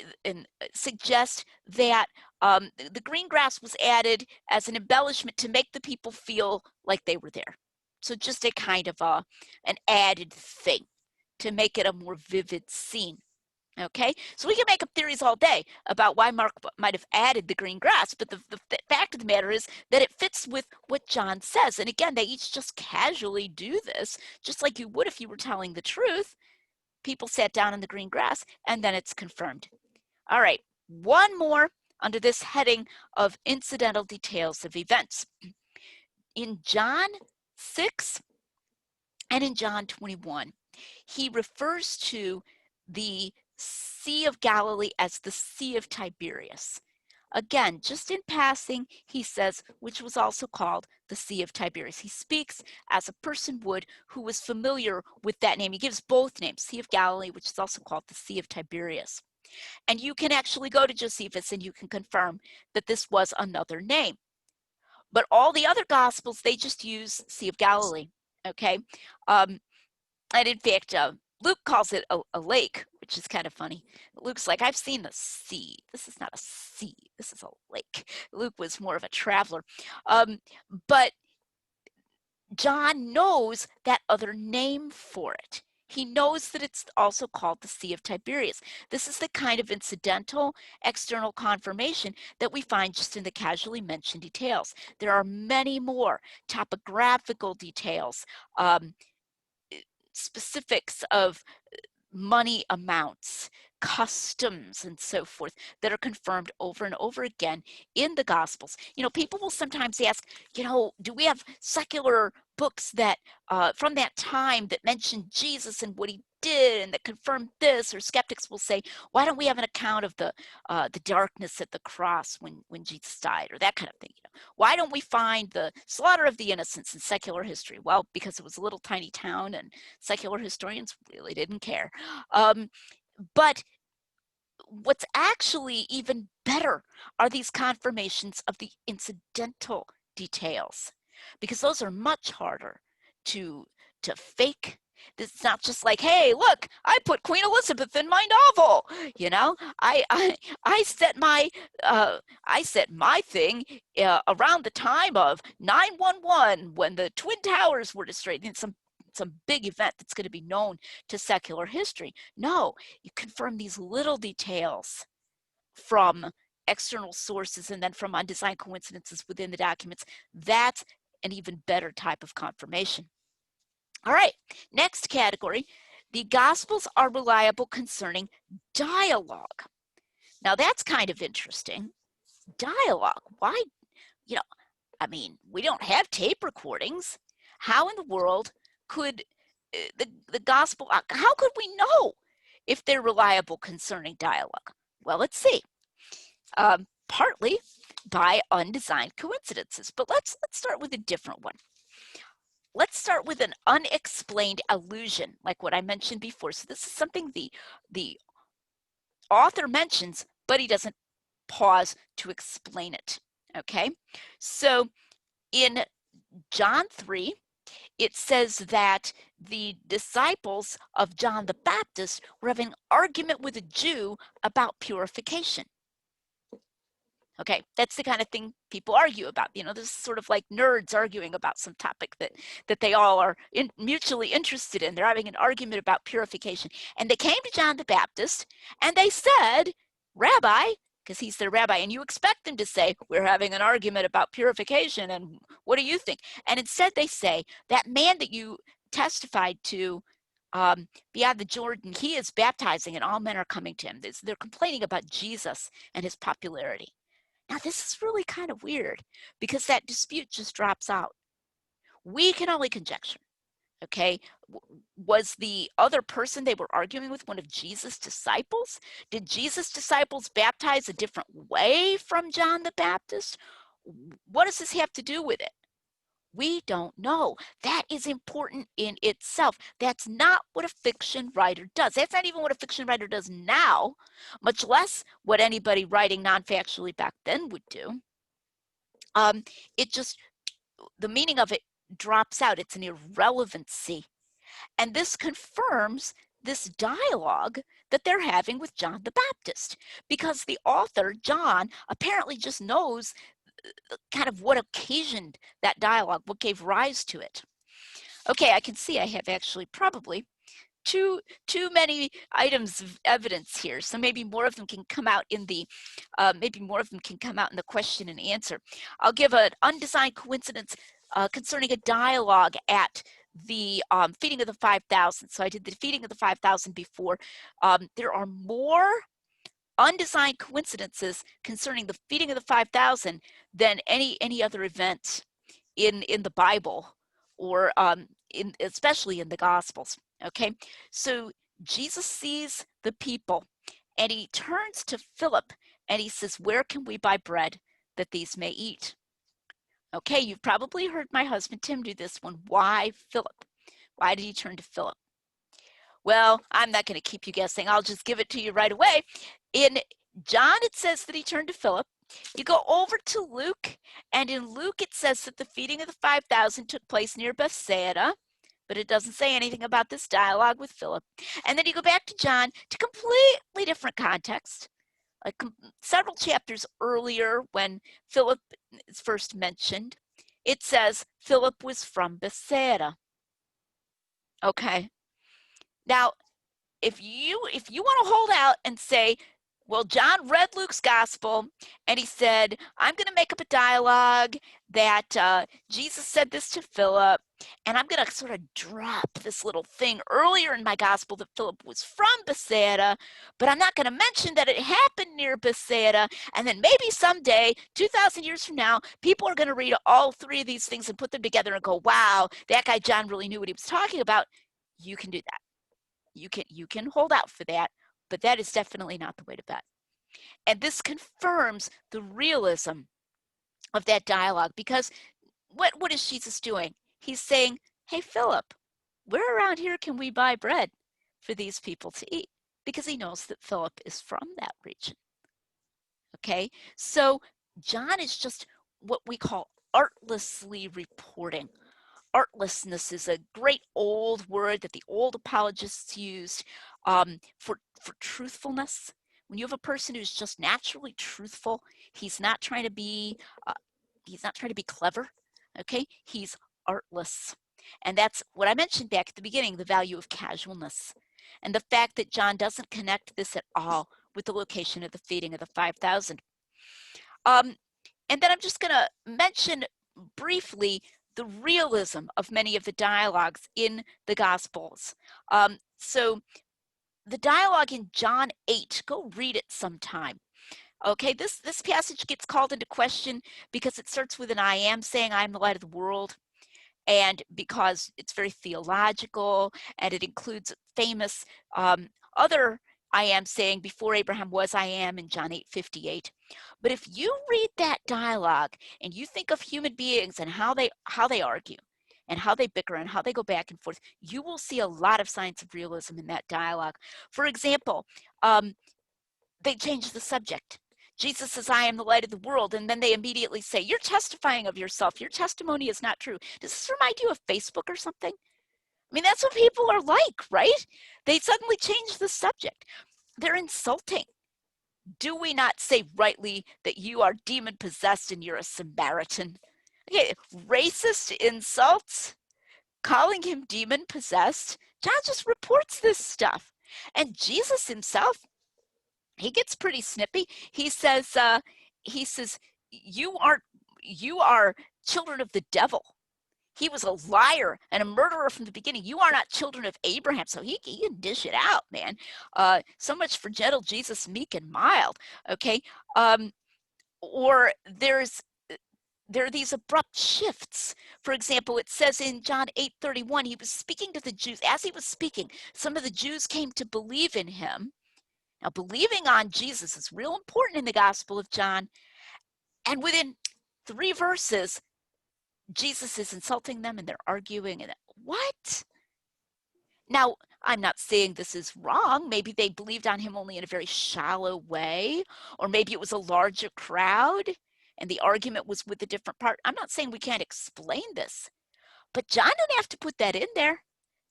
suggest that the green grass was added as an embellishment to make the people feel like they were there. So just a kind of an added thing to make it a more vivid scene. Okay, so we can make up theories all day about why Mark might have added the green grass, but the fact of the matter is that it fits with what John says. And again, they each just casually do this, just like you would if you were telling the truth. People sat down in the green grass, and then it's confirmed. All right, one more under this heading of incidental details of events. In John 6 and in John 21, he refers to the Sea of Galilee as the Sea of Tiberias. Again, just in passing, he says, which was also called the Sea of Tiberias. He speaks as a person would who was familiar with that name. He gives both names, Sea of Galilee, which is also called the Sea of Tiberias. And you can actually go to Josephus and you can confirm that this was another name. But all the other Gospels, they just use Sea of Galilee, okay? And in fact, Luke calls it a lake, which is kind of funny. Luke's like, I've seen the sea. This is not a sea. This is a lake. Luke was more of a traveler. But John knows that other name for it. He knows that it's also called the Sea of Tiberias. This is the kind of incidental external confirmation that we find just in the casually mentioned details. There are many more topographical details, specifics of money amounts, customs, and so forth that are confirmed over and over again in the Gospels. You know, people will sometimes ask, you know, do we have secular books that from that time that mention Jesus and what he did and that confirm this? Or skeptics will say, why don't we have an account of the darkness at the cross when Jesus died, or that kind of thing? You know, why don't we find the slaughter of the innocents in secular history? Well, because it was a little tiny town and secular historians really didn't care. But what's actually even better are these confirmations of the incidental details, because those are much harder to fake. It's not just like, hey, look, I put Queen Elizabeth in my novel. You know, I set my thing around the time of 9/11 when the Twin Towers were destroyed. And some big event that's going to be known to secular history. No, you confirm these little details from external sources and then from undesigned coincidences within the documents. That's an even better type of confirmation. All right, next category. The Gospels are reliable concerning dialogue. Now that's kind of interesting. Dialogue. Why, I mean, we don't have tape recordings. How in the world could the gospel, how could we know if they're reliable concerning dialogue? Well, let's see. Partly by undesigned coincidences, but let's start with a different one. Let's start with an unexplained allusion, like what I mentioned before. So this is something the author mentions, but he doesn't pause to explain it. Okay, so in John 3, it says that the disciples of John the Baptist were having an argument with a Jew about purification. Okay, that's the kind of thing people argue about. This is sort of like nerds arguing about some topic that they all are mutually interested in. They're having an argument about purification. And they came to John the Baptist and they said, Rabbi, because he's their rabbi, and you expect them to say, we're having an argument about purification, and what do you think? And instead they say, that man that you testified to beyond the Jordan, he is baptizing and all men are coming to him. They're complaining about Jesus and his popularity. Now, this is really kind of weird because that dispute just drops out. We can only conjecture, okay? Was the other person they were arguing with one of Jesus' disciples? Did Jesus' disciples baptize a different way from John the Baptist? What does this have to do with it? We don't know. That is important in itself. That's not what a fiction writer does. That's not even what a fiction writer does now, much less what anybody writing non-factually back then would do. The meaning of it drops out. It's an irrelevancy. And this confirms this dialogue that they're having with John the Baptist, because the author, John, apparently just knows kind of what occasioned that dialogue, what gave rise to it. Okay, I can see I have actually probably too many items of evidence here, so maybe more of them can come out in the question and answer. I'll give an undesigned coincidence concerning a dialogue at the feeding of the 5,000. So I did the feeding of the 5,000 before. There are more undesigned coincidences concerning the feeding of the 5,000 than any other event in the Bible, or especially in the Gospels. Okay, so Jesus sees the people and he turns to Philip and he says, where can we buy bread that these may eat? Okay, you've probably heard my husband Tim do this one. Why Philip? Why did he turn to Philip? Well, I'm not going to keep you guessing. I'll just give it to you right away. In John, it says that he turned to Philip. You go over to Luke, and in Luke, it says that the feeding of the 5,000 took place near Bethsaida, but it doesn't say anything about this dialogue with Philip. And then you go back to John, to completely different context. Like several chapters earlier, when Philip is first mentioned, it says Philip was from Bethsaida. Okay. Now, if you want to hold out and say, well, John read Luke's gospel and he said, I'm going to make up a dialogue that Jesus said this to Philip, and I'm going to sort of drop this little thing earlier in my gospel that Philip was from Bethsaida, but I'm not going to mention that it happened near Bethsaida, and then maybe someday, 2,000 years from now, people are going to read all three of these things and put them together and go, wow, that guy John really knew what he was talking about. You can do that. You can hold out for that, but that is definitely not the way to bet. And this confirms the realism of that dialogue, because what is Jesus doing? He's saying, hey, Philip, where around here can we buy bread for these people to eat? Because he knows that Philip is from that region. Okay, so John is just what we call artlessly reporting. Artlessness is a great old word that the old apologists used for truthfulness. When you have a person who's just naturally truthful, he's not trying to be clever. Okay, he's artless, and that's what I mentioned back at the beginning: the value of casualness, and the fact that John doesn't connect this at all with the location of the feeding of the 5,000. And then I'm just going to mention briefly the realism of many of the dialogues in the Gospels. So the dialogue in John 8, go read it sometime. Okay, this passage gets called into question because it starts with an I am, saying I am the light of the world, and because it's very theological, and it includes famous other I am saying, before Abraham was I am, in John 8:58. But if you read that dialogue and you think of human beings and how they argue and how they bicker and how they go back and forth, you will see a lot of signs of realism in that dialogue. For example, they change the subject. Jesus says, I am the light of the world. And then they immediately say, you're testifying of yourself. Your testimony is not true. Does this remind you of Facebook or something? I mean, that's what people are like, right? They suddenly change the subject. They're insulting. Do we not say rightly that you are demon possessed and you're a Samaritan? Okay, racist insults, calling him demon possessed. John just reports this stuff. And Jesus himself, he gets pretty snippy. He says, you are children of the devil. He was a liar and a murderer from the beginning. You are not children of Abraham. So he can dish it out, man. So much for gentle Jesus, meek and mild. Okay. Or there are these abrupt shifts. For example, it says in John 8:31, he was speaking to the Jews. As he was speaking, some of the Jews came to believe in him. Now, believing on Jesus is real important in the Gospel of John. And within 3 verses, Jesus is insulting them and they're arguing. And what? Now, I'm not saying this is wrong. Maybe they believed on him only in a very shallow way, or maybe it was a larger crowd and the argument was with a different part. I'm not saying we can't explain this, but John didn't have to put that in there,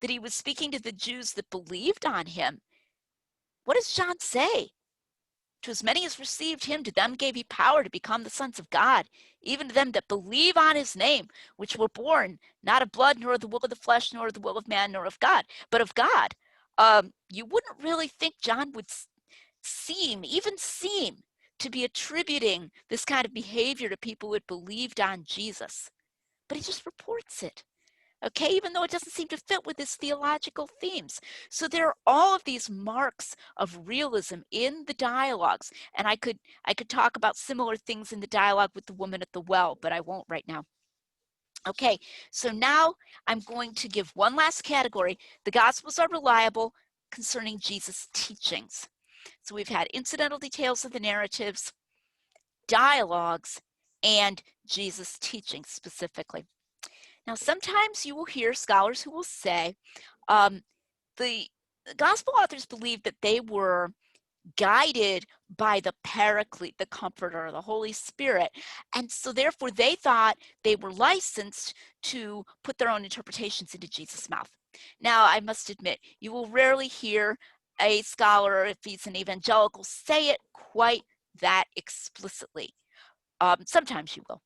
that he was speaking to the Jews that believed on him. What does John say? To as many as received him, to them gave he power to become the sons of God, even to them that believe on his name, which were born not of blood, nor of the will of the flesh, nor of the will of man, nor of God, but of God. You wouldn't really think John would even seem to be attributing this kind of behavior to people who had believed on Jesus. But he just reports it. Okay, even though it doesn't seem to fit with his theological themes. So there are all of these marks of realism in the dialogues. And I could talk about similar things in the dialogue with the woman at the well, but I won't right now. Okay, so now I'm going to give one last category. The Gospels are reliable concerning Jesus' teachings. So we've had incidental details of the narratives, dialogues, and Jesus' teachings specifically. Now, sometimes you will hear scholars who will say the gospel authors believe that they were guided by the Paraclete, the Comforter, the Holy Spirit. And so therefore they thought they were licensed to put their own interpretations into Jesus' mouth. Now, I must admit, you will rarely hear a scholar, if he's an evangelical, say it quite that explicitly. Sometimes you will.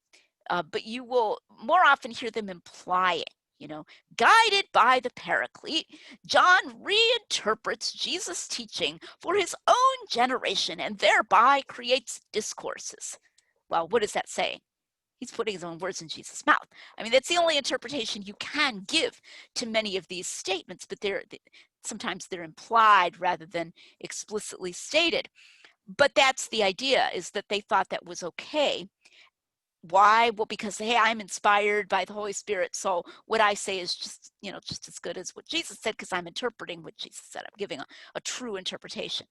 But you will more often hear them imply it, guided by the Paraclete, John reinterprets Jesus' teaching for his own generation and thereby creates discourses. Well, what is that saying? He's putting his own words in Jesus' mouth. I mean, that's the only interpretation you can give to many of these statements, but sometimes they're implied rather than explicitly stated. But that's the idea, is that they thought that was okay. Why? Well, because, hey, I'm inspired by the Holy Spirit, so what I say is just as good as what Jesus said, because I'm interpreting what Jesus said. I'm giving a true interpretation.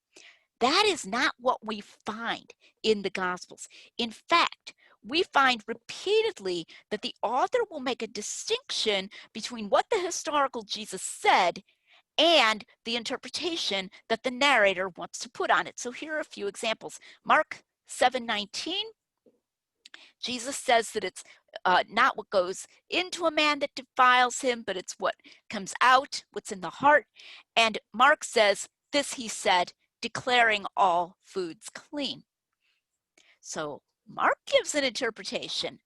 That is not what we find in the Gospels. In fact, we find repeatedly that the author will make a distinction between what the historical Jesus said and the interpretation that the narrator wants to put on it. So here are a few examples. Mark 7:19. Jesus says that it's not what goes into a man that defiles him, but it's what comes out, what's in the heart. And Mark says, this he said, declaring all foods clean. So Mark gives an interpretation,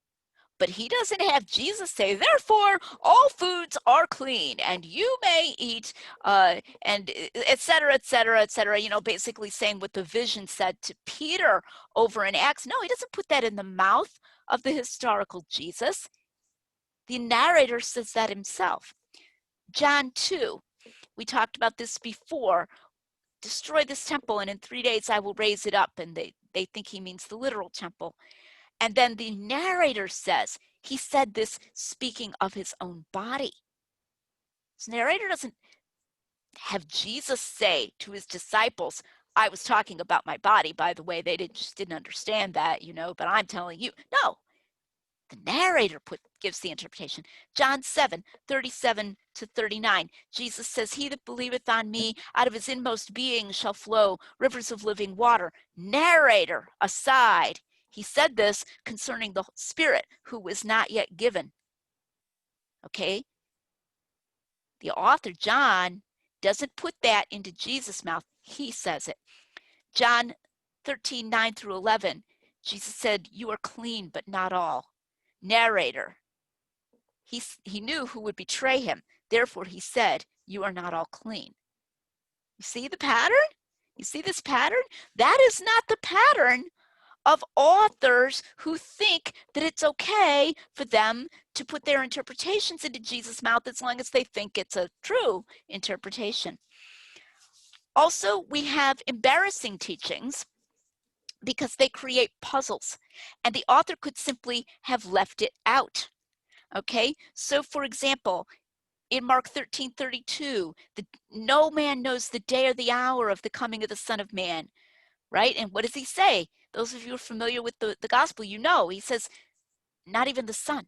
but he doesn't have Jesus say, therefore, all foods are clean and you may eat, and et cetera, et cetera, et cetera, basically saying what the vision said to Peter over in Acts. No, he doesn't put that in the mouth of the historical Jesus. The narrator says that himself. John 2, we talked about this before. destroy this temple and in 3 days I will raise it up. And they think he means the literal temple. And then the narrator says, he said this speaking of his own body. So the narrator doesn't have Jesus say to his disciples, I was talking about my body. By the way, they just didn't understand that, but I'm telling you. No, the narrator gives the interpretation. John 7:37-39. Jesus says, he that believeth on me, out of his inmost being shall flow rivers of living water. Narrator aside, he said this concerning the Spirit who was not yet given. Okay? The author, John, doesn't put that into Jesus' mouth. He says it. John 13:9-11. Jesus said, you are clean, but not all. Narrator. He knew who would betray him. Therefore, he said, you are not all clean. You see the pattern? You see this pattern? That is not the pattern of authors who think that it's okay for them to put their interpretations into Jesus' mouth as long as they think it's a true interpretation. Also, we have embarrassing teachings because they create puzzles, and the author could simply have left it out. Okay, so for example, in Mark 13:32, no man knows the day or the hour of the coming of the Son of Man, right? And what does he say? Those of you who are familiar with the gospel, he says, not even the Son.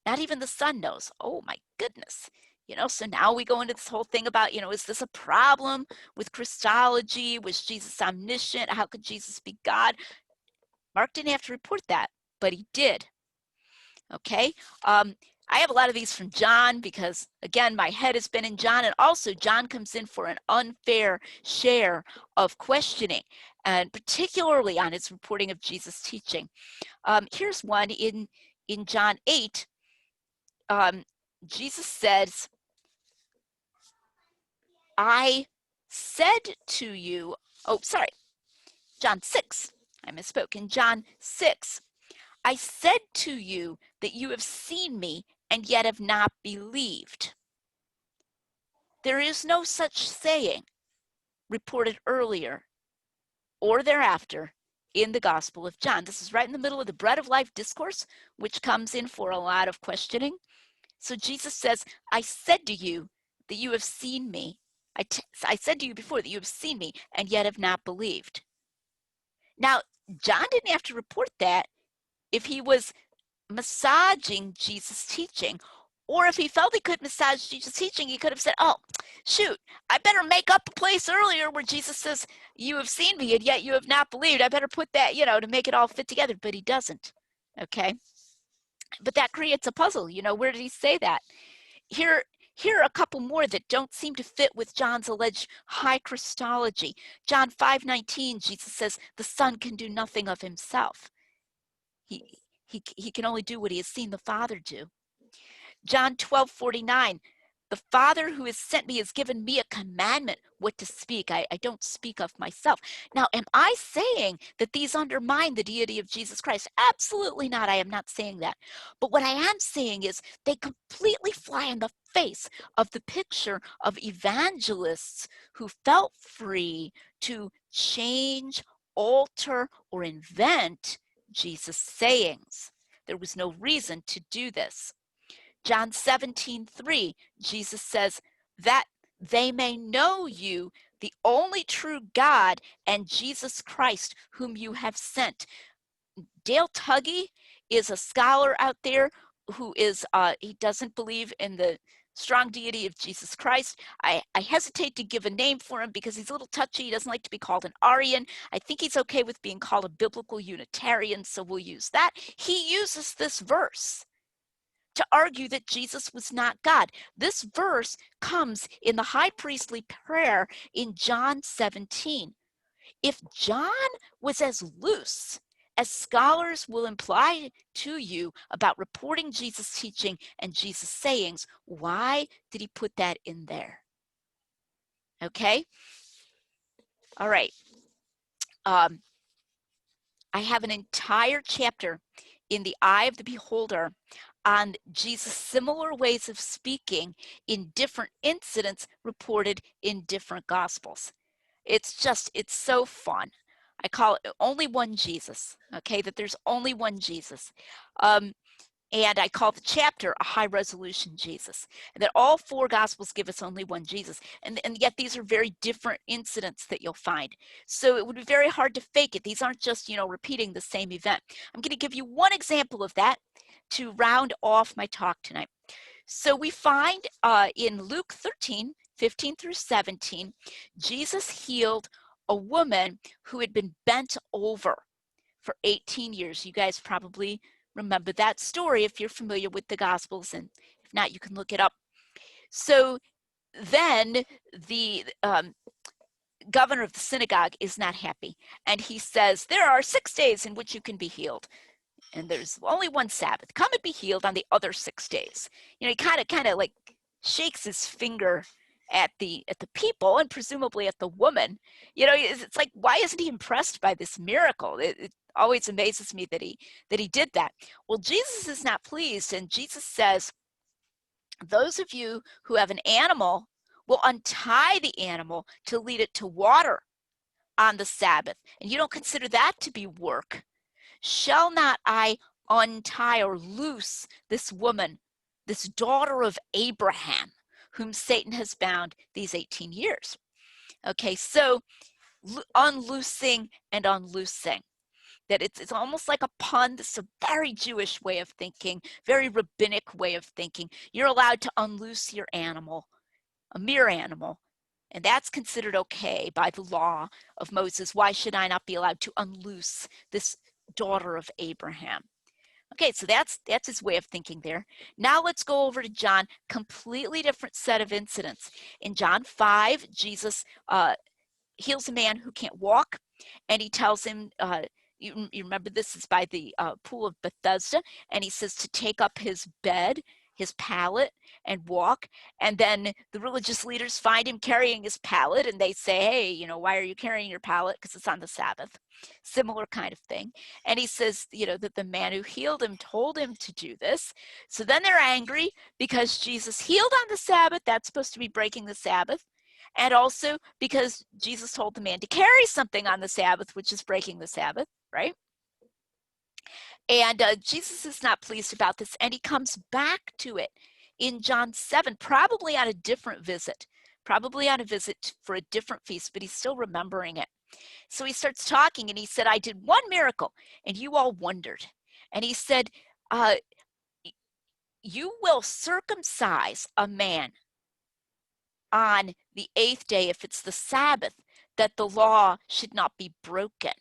Not even the Son knows. Oh my goodness. So now we go into this whole thing about, is this a problem with Christology? Was Jesus omniscient? How could Jesus be God? Mark didn't have to report that, but he did. Okay. I have a lot of these from John because, again, my head has been in John. And also, John comes in for an unfair share of questioning, and particularly on his reporting of Jesus' teaching. Here's one in John 8. Jesus says, I said to you, John 6. I misspoke. In John 6, I said to you that you have seen me and yet have not believed. There is no such saying reported earlier or thereafter in the Gospel of John. This is right in the middle of the bread of life discourse, which comes in for a lot of questioning. So Jesus says, I said to you that you have seen me. I said to you before that you have seen me and yet have not believed. Now, John didn't have to report that if he was massaging Jesus' teaching, or if he felt he could massage Jesus' teaching, he could have said, oh, shoot, I better make up a place earlier where Jesus says, you have seen me and yet you have not believed. I better put that, to make it all fit together, but he doesn't, okay? But that creates a puzzle, where did he say that? Here are a couple more that don't seem to fit with John's alleged high Christology. John 5:19, Jesus says, the Son can do nothing of himself. He can only do what he has seen the Father do. John 12:49, the Father who has sent me has given me a commandment what to speak. I don't speak of myself. Now, am I saying that these undermine the deity of Jesus Christ? Absolutely not. I am not saying that. But what I am saying is they completely fly in the face of the picture of evangelists who felt free to change, alter, or invent Jesus' sayings. There was no reason to do this. John 17:3, Jesus says that they may know you, the only true God, and Jesus Christ, whom you have sent. Dale Tuggy is a scholar out there who is, he doesn't believe in the strong deity of Jesus Christ. I hesitate to give a name for him because he's a little touchy. He doesn't like to be called an Arian. I think he's okay with being called a biblical Unitarian, so we'll use that. He uses this verse to argue that Jesus was not God. This verse comes in the high priestly prayer in John 17. If John was as loose as scholars will imply to you about reporting Jesus' teaching and Jesus' sayings, why did he put that in there? Okay? All right. I have an entire chapter in The Eye of the Beholder on Jesus' similar ways of speaking in different incidents reported in different Gospels. It's so fun. I call it only one Jesus, okay, that there's only one Jesus. And I call the chapter a high resolution Jesus, and that all four gospels give us only one Jesus. And yet these are very different incidents that you'll find. So it would be very hard to fake it. These aren't just, repeating the same event. I'm going to give you one example of that to round off my talk tonight. So we find in Luke 13, 15 through 17, Jesus healed a woman who had been bent over for 18 years. You guys probably remember that story if you're familiar with the Gospels, and if not, you can look it up. So then the governor of the synagogue is not happy, and he says, there are 6 days in which you can be healed, and there's only one Sabbath. Come and be healed on the other 6 days. He kind of like shakes his finger at the people, and presumably at the woman. It's like, why isn't he impressed by this miracle? It always amazes me that he did that. Well, Jesus is not pleased, and Jesus says, those of you who have an animal will untie the animal to lead it to water on the Sabbath, and you don't consider that to be work. Shall not I untie or loose this woman, this daughter of Abraham, whom Satan has bound these 18 years? Okay, so unloosing and unloosing. That it's almost like a pun. This is a very Jewish way of thinking, very rabbinic way of thinking. You're allowed to unloose your animal, a mere animal, and that's considered okay by the law of Moses. Why should I not be allowed to unloose this daughter of Abraham? Okay, so that's his way of thinking there. Now let's go over to John, completely different set of incidents. In John 5, Jesus heals a man who can't walk, and he tells him, you remember this is by the pool of Bethesda, and he says to take up his bed, his pallet, and walk. And then the religious leaders find him carrying his pallet, and they say, hey, why are you carrying your pallet? Because it's on the Sabbath. Similar kind of thing. And he says, that the man who healed him told him to do this. So then they're angry because Jesus healed on the Sabbath. That's supposed to be breaking the Sabbath. And also because Jesus told the man to carry something on the Sabbath, which is breaking the Sabbath, right? And Jesus is not pleased about this, and he comes back to it in John 7, probably on a different visit, probably on a visit for a different feast, but he's still remembering it. So he starts talking, and he said, I did one miracle, and you all wondered. And he said, you will circumcise a man on the 8th day if it's the Sabbath, that the law should not be broken.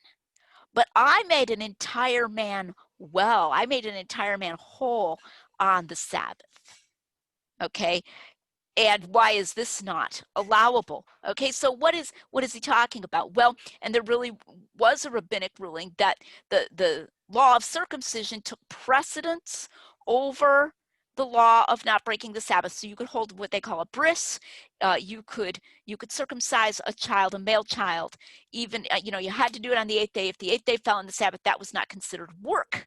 But I made an entire man well. I made an entire man whole on the Sabbath. Okay? And why is this not allowable? Okay, so what is he talking about? Well, and there really was a rabbinic ruling that the law of circumcision took precedence over the law of not breaking the Sabbath. So you could hold what they call a bris. You could circumcise a child, a male child. Even you had to do it on the 8th day. If the 8th day fell on the Sabbath, that was not considered work.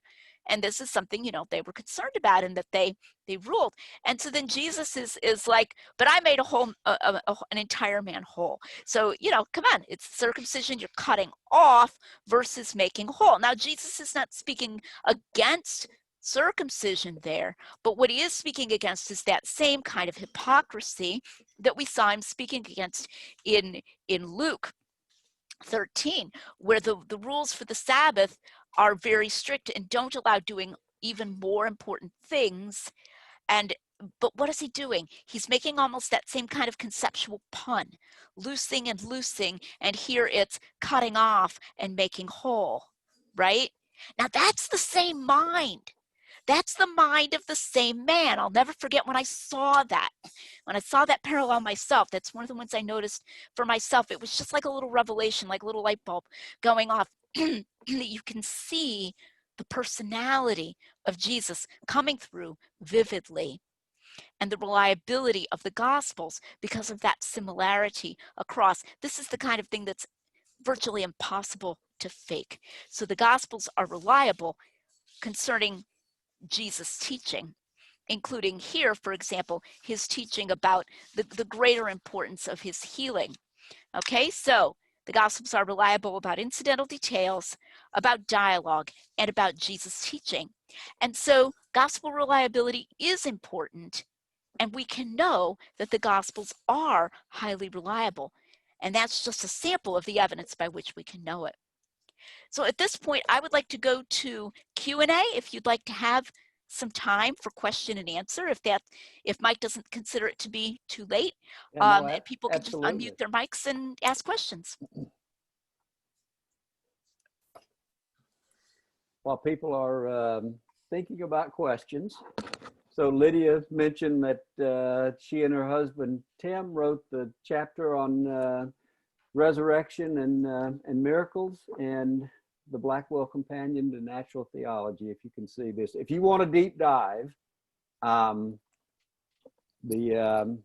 And this is something they were concerned about, and that they ruled. And so then Jesus is like, but I made an entire man whole. So come on, it's circumcision you're cutting off versus making whole. Now Jesus is not speaking against circumcision there, but what he is speaking against is that same kind of hypocrisy that we saw him speaking against in Luke 13, where the rules for the Sabbath are very strict and don't allow doing even more important things. But what is he doing? He's making almost that same kind of conceptual pun, loosing and loosing, and here it's cutting off and making whole, right? Now that's the same mind. That's the mind of the same man. I'll never forget when I saw that. When I saw that parallel myself, that's one of the ones I noticed for myself. It was just like a little revelation, like a little light bulb going off. That you can see the personality of Jesus coming through vividly, and the reliability of the Gospels because of that similarity across. This is the kind of thing that's virtually impossible to fake. So the Gospels are reliable concerning Jesus' teaching, including here, for example, his teaching about the greater importance of his healing. Okay, so The Gospels are reliable about incidental details, about dialogue, and about Jesus' teaching. And so gospel reliability is important, and we can know that the Gospels are highly reliable. And that's just a sample of the evidence by which we can know it. So at this point, I would like to go to Q&A if you'd like to have some time for question and answer, if Mike doesn't consider it to be too late. Yeah, no, And people can just absolutely. unmute their mics and ask questions. While people are thinking about questions, so Lydia mentioned that she and her husband Tim wrote the chapter on resurrection and miracles, and the Blackwell Companion to Natural Theology. If you can see this, if you want a deep dive, the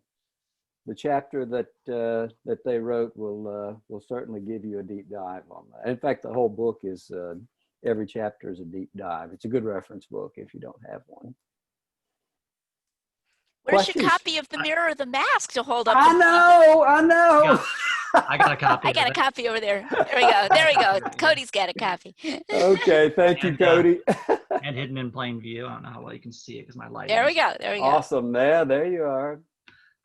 chapter that they wrote will certainly give you a deep dive on that. In fact, the whole book is every chapter is a deep dive. It's a good reference book if you don't have one. Where's Questions? your copy of The Mirror of the Mask to hold up? I know. I got a copy. I got a of it. copy over there. There we go. There we go. Cody's got a copy. Okay, thank you, And, Cody. And hidden in plain view. I don't know how well you can see it because my lighting. There we go. There we go. Awesome. There you are.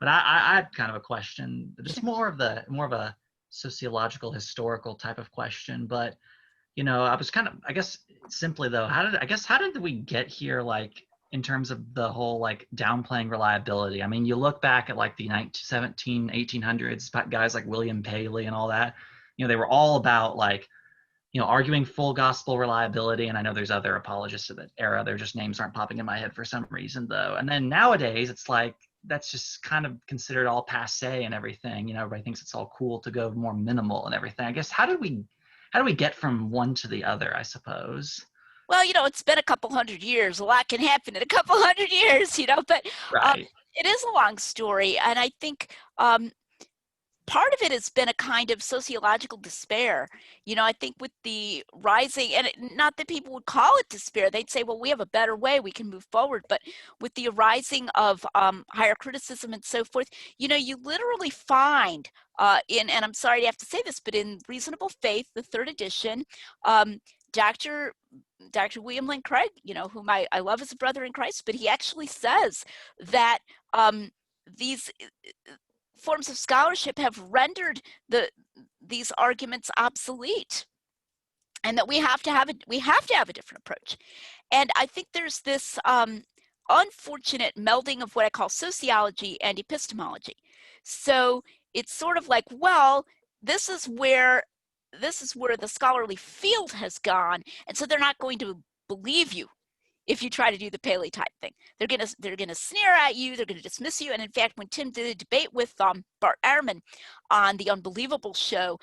But I had kind of a question, just more of a sociological, historical type of question. But I was kind of, I guess, simply though, how did we get here? Like in terms of the whole like downplaying reliability. I mean, you look back at like the 1800s, guys like William Paley and all that. They were all about like, arguing full gospel reliability. And I know there's other apologists of that era. Their just names aren't popping in my head for some reason though. And then nowadays it's like, that's just kind of considered all passe and everything. Everybody thinks it's all cool to go more minimal and everything. I guess, how do we get from one to the other, I suppose? Well, it's been a couple hundred years. A lot can happen in a couple hundred years, but Right. It is a long story. And I think part of it has been a kind of sociological despair. I think with the rising, and not that people would call it despair, they'd say, well, we have a better way, we can move forward. But with the arising of higher criticism and so forth, you literally find and I'm sorry to have to say this, but in Reasonable Faith, the 3rd edition, Dr. William Lane Craig, whom I love as a brother in Christ, but he actually says that these forms of scholarship have rendered these arguments obsolete, and that we have to have a different approach. And I think there's this unfortunate melding of what I call sociology and epistemology. So it's sort of like, well, this is where the scholarly field has gone, and so they're not going to believe you if you try to do the Paley type thing. They're gonna sneer at you, they're gonna dismiss you. And in fact, when Tim did a debate with Bart Ehrman on the Unbelievable show,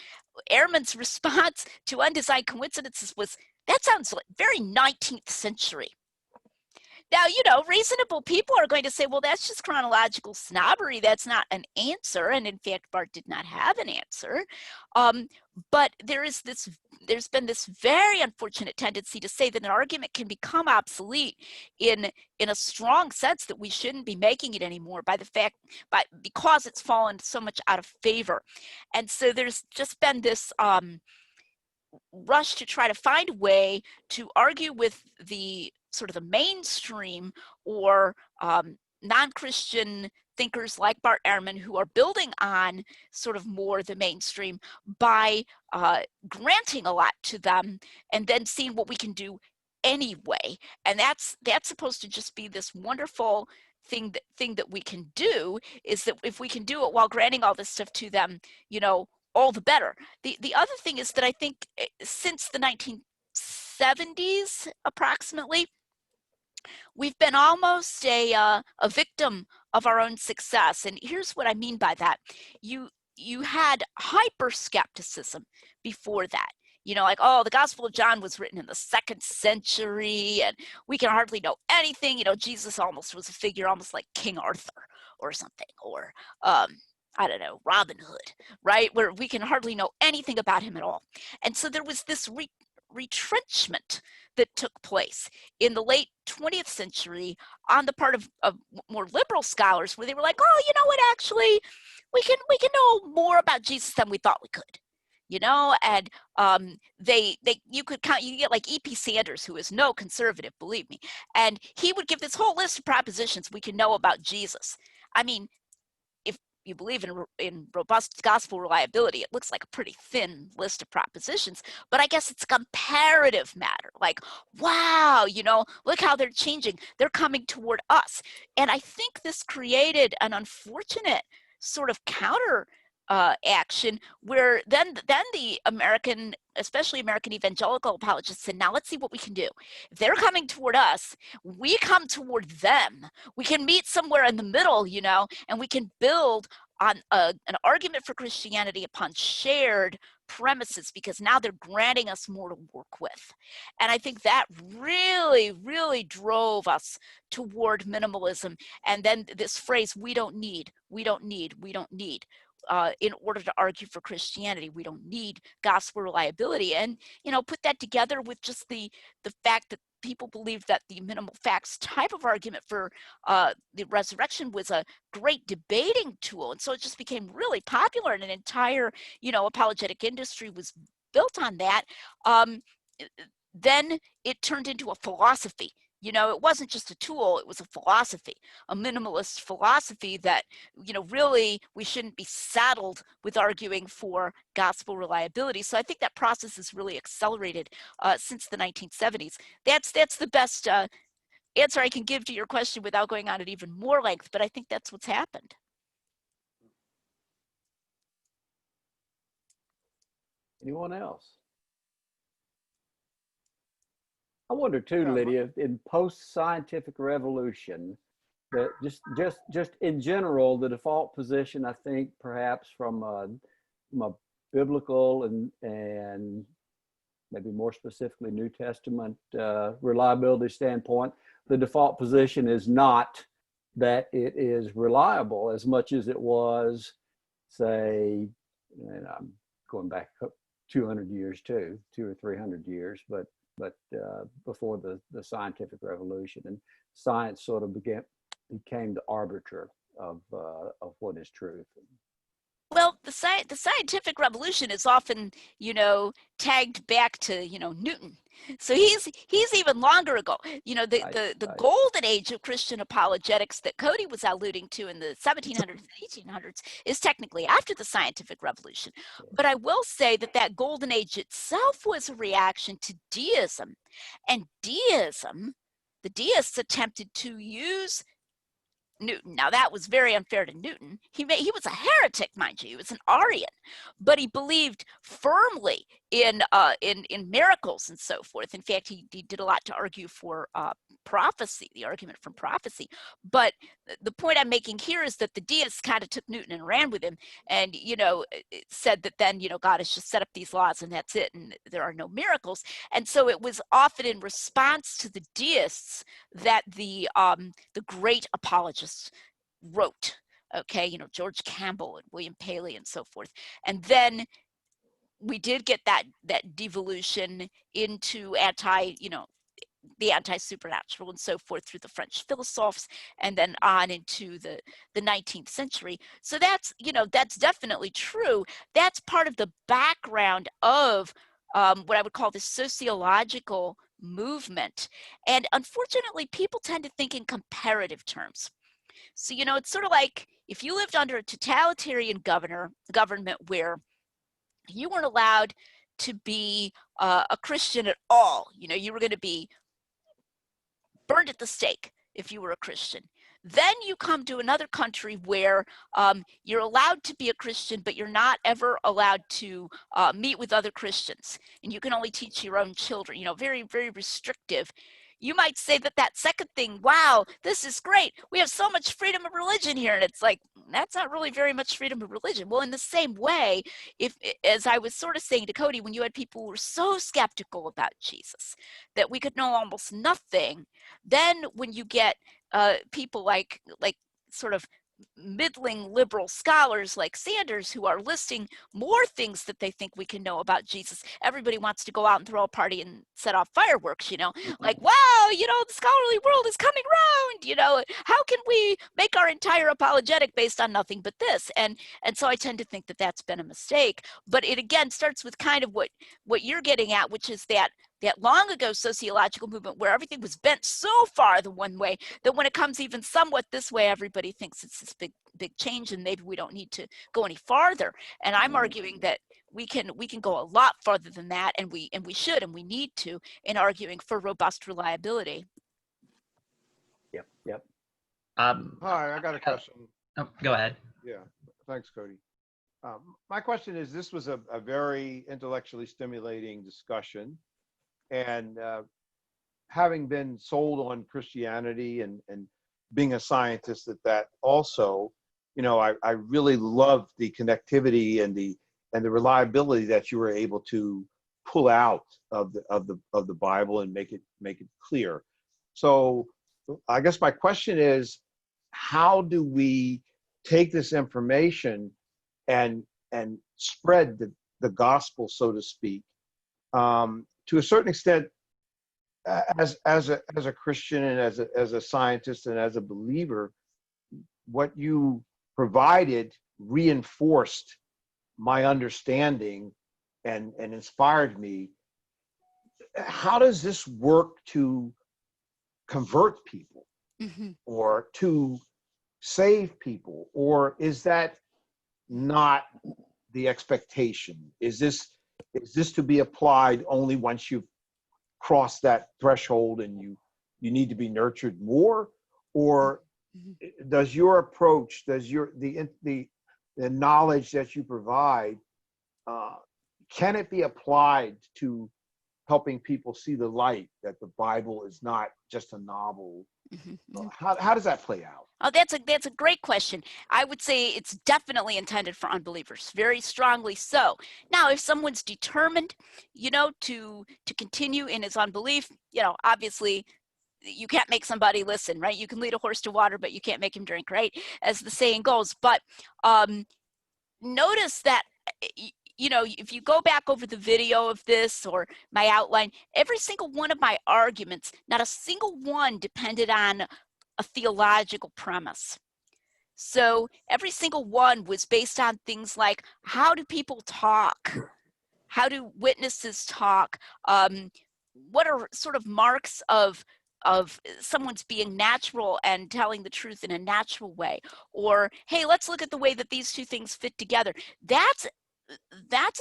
Ehrman's response to undesigned coincidences was, that sounds like very 19th century. Now, reasonable people are going to say, well, that's just chronological snobbery. That's not an answer. And in fact, Bart did not have an answer. But there's been this very unfortunate tendency to say that an argument can become obsolete in a strong sense that we shouldn't be making it anymore because it's fallen so much out of favor. And so there's just been this rush to try to find a way to argue with the sort of the mainstream or non-Christian thinkers like Bart Ehrman, who are building on sort of more the mainstream by granting a lot to them and then seeing what we can do anyway. And that's supposed to just be this wonderful thing that we can do, is that if we can do it while granting all this stuff to them, all the better. The other thing is that I think since the 1970s approximately, we've been almost a victim of our own success. And here's what I mean by that. You had hyper skepticism before that. Like, oh, the Gospel of John was written in the 2nd century and we can hardly know anything. Jesus almost was a figure almost like King Arthur or something, or I don't know, Robin Hood, right? Where we can hardly know anything about him at all. And so there was this retrenchment that took place in the late 20th century on the part of more liberal scholars, where they were like, oh, you know what, actually, we can know more about Jesus than we thought we could. you know, and you could count, you get like E.P. Sanders, who is no conservative, believe me, and he would give this whole list of propositions we can know about Jesus. I mean, if you believe in robust gospel reliability, it looks like a pretty thin list of propositions, but I guess it's a comparative matter. Like, wow, you know, look how they're changing. They're coming toward us. And I think this created an unfortunate sort of counter action where then the American, especially American evangelical apologists said, now let's see what we can do. If they're coming toward us, we come toward them. We can meet somewhere in the middle, you know, and we can build on an argument for Christianity upon shared premises, because now they're granting us more to work with. And I think that really, really drove us toward minimalism. And then this phrase, we don't need, we don't need, we don't need. In order to argue for Christianity, we don't need gospel reliability. And, you know, put that together with just the fact that people believe that the minimal facts type of argument for the resurrection was a great debating tool. And so it just became really popular, and an entire, you know, apologetic industry was built on that. Then it turned into a philosophy. You know, it wasn't just a tool, it was a philosophy, a minimalist philosophy that, you know, really we shouldn't be saddled with arguing for gospel reliability. So I think that process has really accelerated since the 1970s. That's the best answer I can give to your question without going on at even more length, but I think that's what's happened. Anyone else? I wonder too, Lydia, in post-scientific revolution, that just in general, the default position, I think, perhaps from a biblical and maybe more specifically New Testament reliability standpoint, the default position is not that it is reliable as much as it was, say, and I'm going back 200 years too, 200 or 300 years, but before the scientific revolution, and science sort of became the arbiter of what is truth. Well, the scientific revolution is often, you know, tagged back to, you know, Newton. So he's even longer ago. You know, the golden age of Christian apologetics that Cody was alluding to in the 1700s and 1800s is technically after the scientific revolution. But I will say that that golden age itself was a reaction to deism. And deism, the deists attempted to use Newton. Now that was very unfair to Newton. He was a heretic, mind you. He was an Arian, but he believed firmly in miracles and so forth. In fact, he did a lot to argue for prophecy, the argument from prophecy. But the point I'm making here is that the deists kind of took Newton and ran with him, and, you know, said that then, you know, God has just set up these laws and that's it, and there are no miracles. And so it was often in response to the deists that the great apologists wrote. Okay, you know, George Campbell and William Paley and so forth. And then we did get that devolution into the anti-supernatural and so forth through the French philosophes, and then on into the 19th century. So that's, you know, that's definitely true. That's part of the background of what I would call the sociological movement. And unfortunately, people tend to think in comparative terms. So, you know, it's sort of like if you lived under a totalitarian government where you weren't allowed to be a Christian at all. You know, you were going to be burned at the stake if you were a Christian. Then you come to another country where you're allowed to be a Christian, but you're not ever allowed to meet with other Christians. And you can only teach your own children, you know, very, very restrictive. You might say that that second thing, wow, this is great. We have so much freedom of religion here. And it's like, that's not really very much freedom of religion. Well, in the same way, as I was sort of saying to Cody, when you had people who were so skeptical about Jesus that we could know almost nothing, then when you get people like sort of middling liberal scholars like Sanders who are listing more things that they think we can know about Jesus. Everybody wants to go out and throw a party and set off fireworks, like, wow, the scholarly world is coming around, how can we make our entire apologetic based on nothing but this? And so I tend to think that that's been a mistake. But it again starts with kind of what you're getting at, which is that long ago sociological movement where everything was bent so far the one way that when it comes even somewhat this way, everybody thinks it's this big change and maybe we don't need to go any farther. And I'm arguing that we can go a lot farther than that, and we should and we need to, in arguing for robust reliability. Yep. Hi, I got a question. Oh, go ahead. Yeah, thanks, Cody. My question is, this was a very intellectually stimulating discussion. And having been sold on Christianity and being a scientist at that also, I really love the connectivity and the reliability that you were able to pull out of the Bible and make it clear. So I guess my question is, how do we take this information and spread the gospel, so to speak, to a certain extent, as a Christian and as a scientist and as a believer? What you provided reinforced my understanding and inspired me. How does this work to convert people or to save people? Or is that not the expectation? Is this to be applied only once you've crossed that threshold and you need to be nurtured more? Or does your approach, the knowledge that you provide, can it be applied to helping people see the light that the Bible is not just a novel? How does that play out? Oh, that's a great question. I would say it's definitely intended for unbelievers, very strongly so. Now, if someone's determined, to continue in his unbelief, obviously you can't make somebody listen, right? You can lead a horse to water, but you can't make him drink, right? As the saying goes. But notice that, if you go back over the video of this or my outline, every single one of my arguments, not a single one depended on a theological premise. So every single one was based on things like, how do people talk? How do witnesses talk? What are sort of marks of someone's being natural and telling the truth in a natural way? Or, hey, let's look at the way that these two things fit together. That's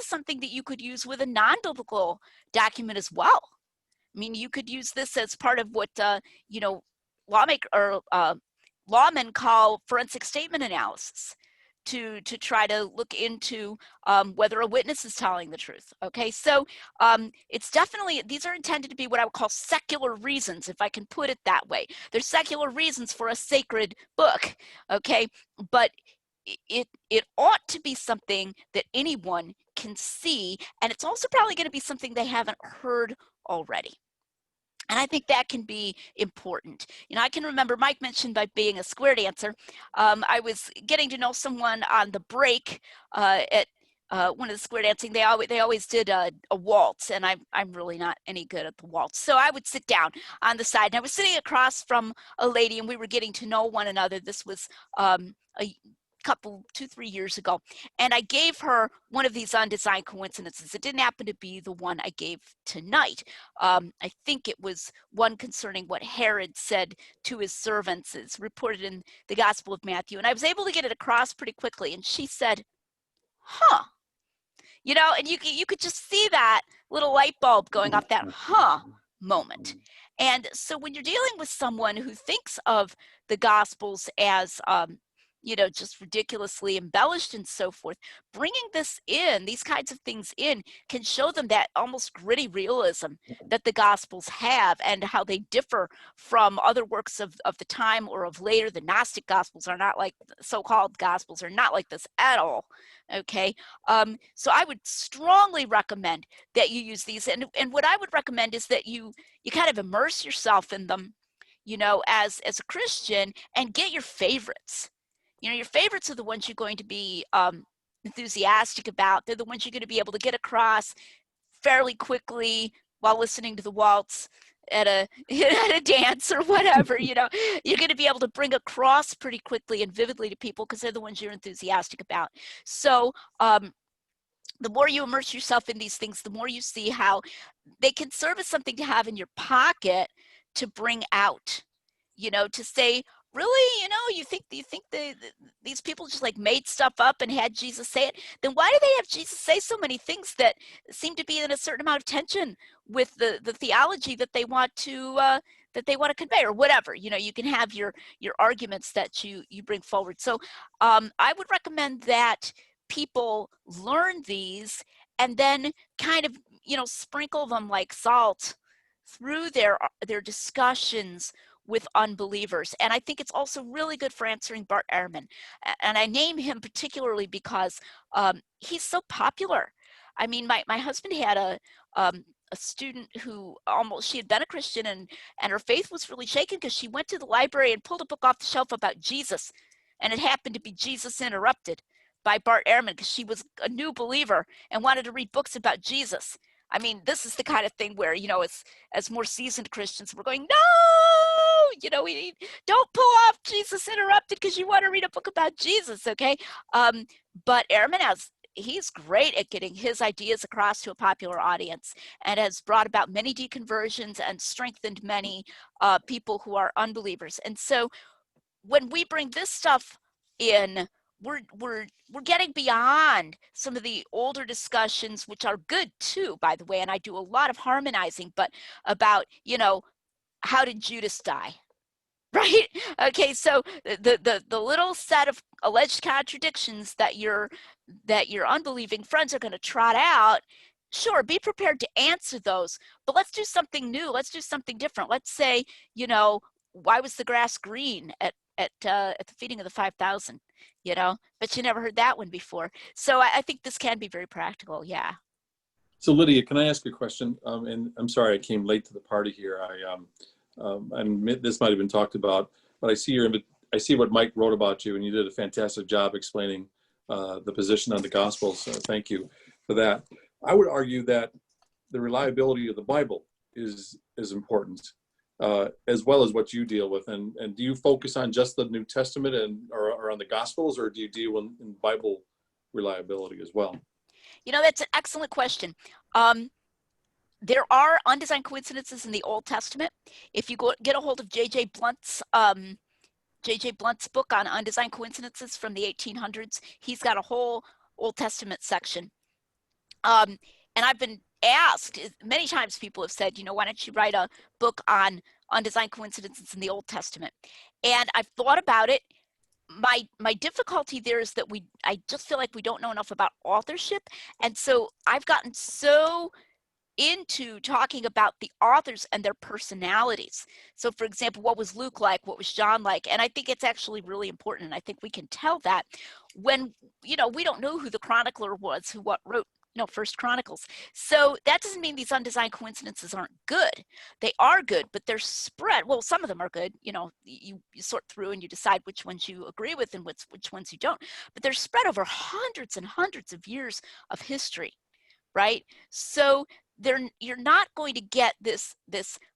something that you could use with a non-biblical document as well. I mean, you could use this as part of what lawmen call forensic statement analysis, to try to look into whether a witness is telling the truth. Okay, so it's definitely, these are intended to be what I would call secular reasons, if I can put it that way. There's secular reasons for a sacred book. Okay, but it ought to be something that anyone can see, and it's also probably going to be something they haven't heard already. And I think that can be important. I can remember Mike mentioned by being a square dancer. I was getting to know someone on the break at one of the square dancing. They always did a waltz, and I'm really not any good at the waltz. So I would sit down on the side, and I was sitting across from a lady, and we were getting to know one another. This was a couple, 2-3 years ago. And I gave her one of these undesigned coincidences. It didn't happen to be the one I gave tonight. I think it was one concerning what Herod said to his servants. It's reported in the Gospel of Matthew. And I was able to get it across pretty quickly. And she said, huh. And you could just see that little light bulb going off, that huh moment. And so when you're dealing with someone who thinks of the Gospels as just ridiculously embellished and so forth, bringing these kinds of things in, can show them that almost gritty realism that the Gospels have, and how they differ from other works of the time or of later. The Gnostic Gospels are not like, so-called Gospels are not like this at all. Okay, so I would strongly recommend that you use these, and what I would recommend is that you kind of immerse yourself in them, as a Christian, and get your favorites. You know, your favorites are the ones you're going to be enthusiastic about. They're the ones you're going to be able to get across fairly quickly while listening to the waltz at a at a dance or whatever. You know, you're going to be able to bring across pretty quickly and vividly to people because they're the ones you're enthusiastic about. So the more you immerse yourself in these things, the more you see how they can serve as something to have in your pocket to bring out, you know, to say, really, you know, you think these people just like made stuff up and had Jesus say it? Then why do they have Jesus say so many things that seem to be in a certain amount of tension with the theology that they want to convey, or whatever? You know, you can have your arguments that you bring forward. So I would recommend that people learn these and then kind of, you know, sprinkle them like salt through their discussions with unbelievers. And I think it's also really good for answering Bart Ehrman. And I name him particularly because he's so popular. I mean, my husband had a student who she had been a Christian, and her faith was really shaken because she went to the library and pulled a book off the shelf about Jesus. And it happened to be Jesus Interrupted by Bart Ehrman, because she was a new believer and wanted to read books about Jesus. I mean, this is the kind of thing where, you know, as more seasoned Christians, we're going, no, you know, we don't pull off Jesus Interrupted because you want to read a book about Jesus, okay? But Ehrman he's great at getting his ideas across to a popular audience, and has brought about many deconversions and strengthened many people who are unbelievers. And so when we bring this stuff in, we're getting beyond some of the older discussions, which are good too, by the way, and I do a lot of harmonizing, but about, you know, how did Judas die? Right? Okay, so the little set of alleged contradictions that your unbelieving friends are going to trot out, sure, be prepared to answer those, but let's do something new. Let's do something different. Let's say, you know, why was the grass green at the feeding of the 5,000? You know, but you never heard that one before. So I think this can be very practical. Yeah. So Lydia, can I ask a question? And I'm sorry I came late to the party here. I admit this might have been talked about, but I see what Mike wrote about you, and you did a fantastic job explaining the position on the Gospels. So thank you for that. I would argue that the reliability of the Bible is important, as well as what you deal with. And do you focus on just the New Testament or on the Gospels, or do you deal in Bible reliability as well? You know, that's an excellent question. There are undesigned coincidences in the Old Testament. If you get a hold of J.J. Blunt's book on undesigned coincidences from the 1800s, he's got a whole Old Testament section. And I've been asked many times, people have said, you know, why don't you write a book on undesigned coincidences in the Old Testament? And I've thought about it. My difficulty there is that I just feel like we don't know enough about authorship. And so I've gotten so into talking about the authors and their personalities. So for example, what was Luke like? What was John like? And I think it's actually really important. And I think we can tell that when, you know, we don't know who the chronicler was, who wrote, you know, First Chronicles. So that doesn't mean these undesigned coincidences aren't good. They are good, but they're spread. Well, some of them are good. You know, you sort through and you decide which ones you agree with and which ones you don't. But they're spread over hundreds and hundreds of years of history, right? So you're not going to get this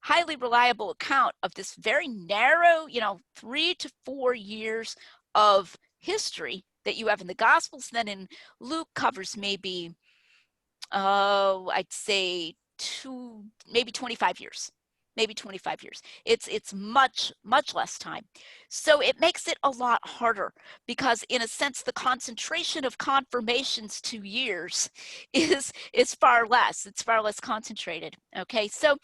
highly reliable account of this very narrow, you know, 3 to 4 years of history that you have in the Gospels. Then in Luke covers maybe, I'd say maybe 25 years. Maybe 25 years. It's much less time. So it makes it a lot harder because, in a sense, the concentration of confirmations to years is far less. It's far less concentrated. Okay, so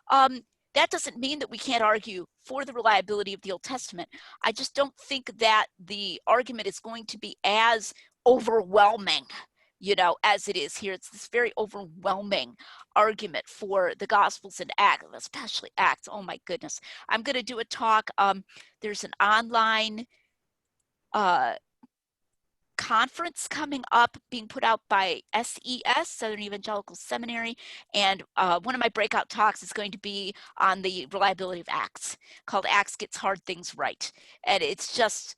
that doesn't mean that we can't argue for the reliability of the Old Testament. I just don't think that the argument is going to be as overwhelming, you know, as it is here. It's this very overwhelming argument for the Gospels and Acts, especially Acts. Oh my goodness. I'm going to do a talk. There's an online conference coming up being put out by SES, Southern Evangelical Seminary, and one of my breakout talks is going to be on the reliability of Acts, called Acts Gets Hard Things Right. And it's just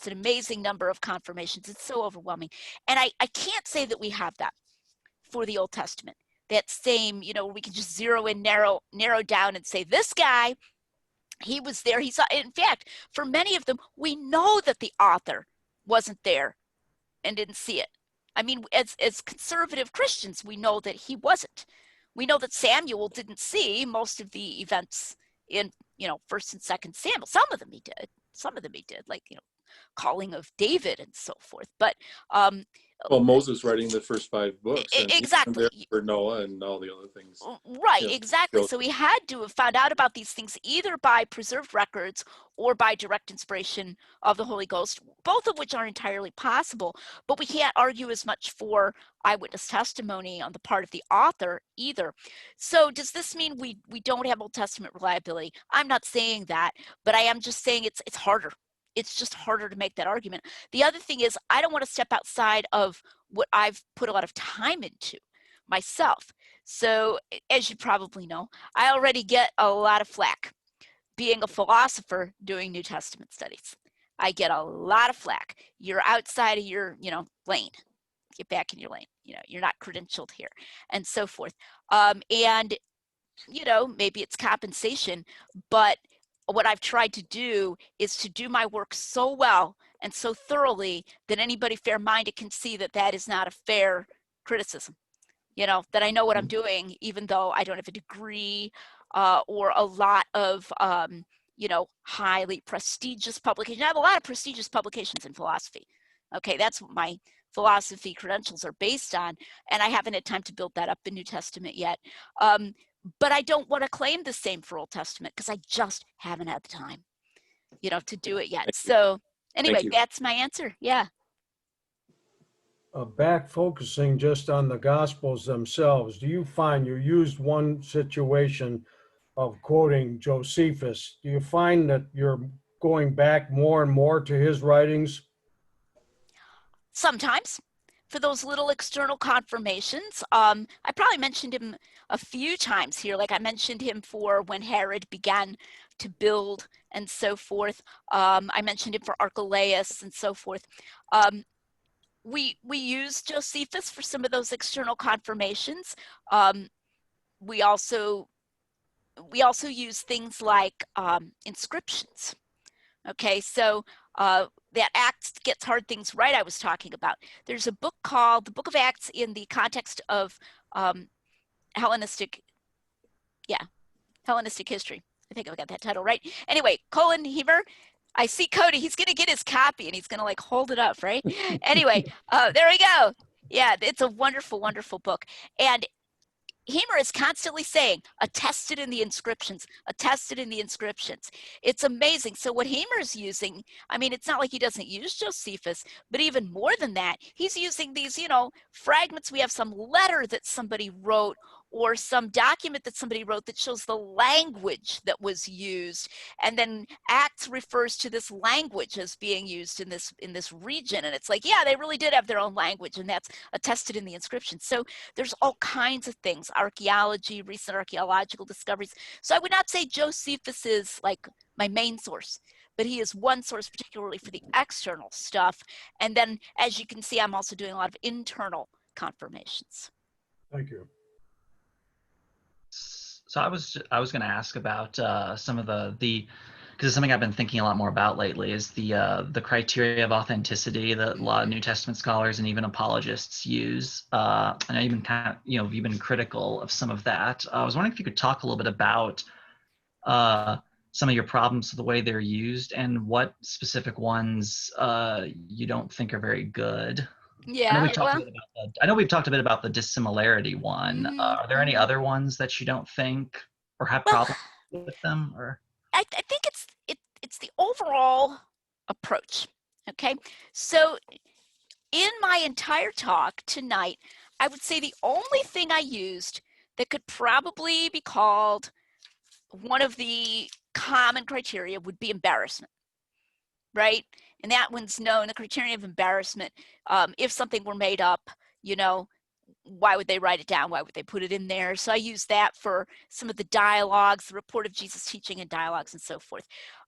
an amazing number of confirmations. It's so overwhelming. And I can't say that we have that for the Old Testament. That same, we can just zero in, narrow down and say, this guy, he was there. He saw, in fact, for many of them, we know that the author wasn't there and didn't see it. I mean, as conservative Christians, we know that he wasn't. We know that Samuel didn't see most of the events in, 1st and 2nd Samuel. Some of them he did, like, calling of David and so forth. But well, Moses writing the first 5 books, and exactly, there for Noah and all the other things. Right, Yeah. exactly. So we had to have found out about these things either by preserved records or by direct inspiration of the Holy Ghost, both of which are entirely possible. But we can't argue as much for eyewitness testimony on the part of the author either. So does this mean we don't have Old Testament reliability? I'm not saying that, but I am just saying it's harder. It's just harder to make that argument. The other thing is, I don't want to step outside of what I've put a lot of time into myself. So as you probably know, I already get a lot of flack being a philosopher doing New Testament studies. I get a lot of flack. You're outside of your, lane. Get back in your lane. You're not credentialed here, and so forth. And maybe it's compensation, but what I've tried to do is to do my work so well and so thoroughly that anybody fair-minded can see that that is not a fair criticism. That I know what I'm doing, even though I don't have a degree or a lot of, highly prestigious publications. I have a lot of prestigious publications in philosophy. Okay, that's what my philosophy credentials are based on, and I haven't had time to build that up in New Testament yet. But I don't want to claim the same for Old Testament because I just haven't had the time, to do it yet. So anyway, that's my answer. Yeah. Back focusing just on the Gospels themselves, do you find you used one situation of quoting Josephus? Do you find that you're going back more and more to his writings? Sometimes, for those little external confirmations. I probably mentioned him a few times here. Like I mentioned him for when Herod began to build and so forth. I mentioned him for Archelaus and so forth. We use Josephus for some of those external confirmations. We also use things like inscriptions. Okay, so that Acts Gets Hard Things Right I was talking about. There's a book called The Book of Acts in the context of Hellenistic history. I think I got that title right. Anyway, Colin Heber, I see Cody, he's going to get his copy and he's going to like hold it up, right? Anyway, there we go. Yeah, it's a wonderful, wonderful book. And Hemer is constantly saying, attested in the inscriptions, attested in the inscriptions. It's amazing. So what Hemer is using, I mean, it's not like he doesn't use Josephus, but even more than that, he's using these, fragments. We have some letter that somebody wrote or some document that somebody wrote that shows the language that was used. And then Acts refers to this language as being used in this region. And it's like, yeah, they really did have their own language, and that's attested in the inscription. So there's all kinds of things, archaeology, recent archaeological discoveries. So I would not say Josephus is like my main source, but he is one source, particularly for the external stuff. And then, as you can see, I'm also doing a lot of internal confirmations. Thank you. So I was going to ask about some of the because it's something I've been thinking a lot more about lately is the criteria of authenticity that a lot of New Testament scholars and even apologists use. And I even kind of you've been critical of some of that. I was wondering if you could talk a little bit about some of your problems with the way they're used and what specific ones you don't think are very good. Yeah, I know we've talked a bit about the dissimilarity one. Are there any other ones that you don't think or have problems with them? Or I think it's the overall approach. Okay, so in my entire talk tonight, I would say the only thing I used that could probably be called one of the common criteria would be embarrassment, right? and that one's known, the criterion of embarrassment. If something were made up, you know, why would they write it down? Why would they put it in there? So I use that for some of the dialogues, the report of Jesus' teaching and dialogues and so forth.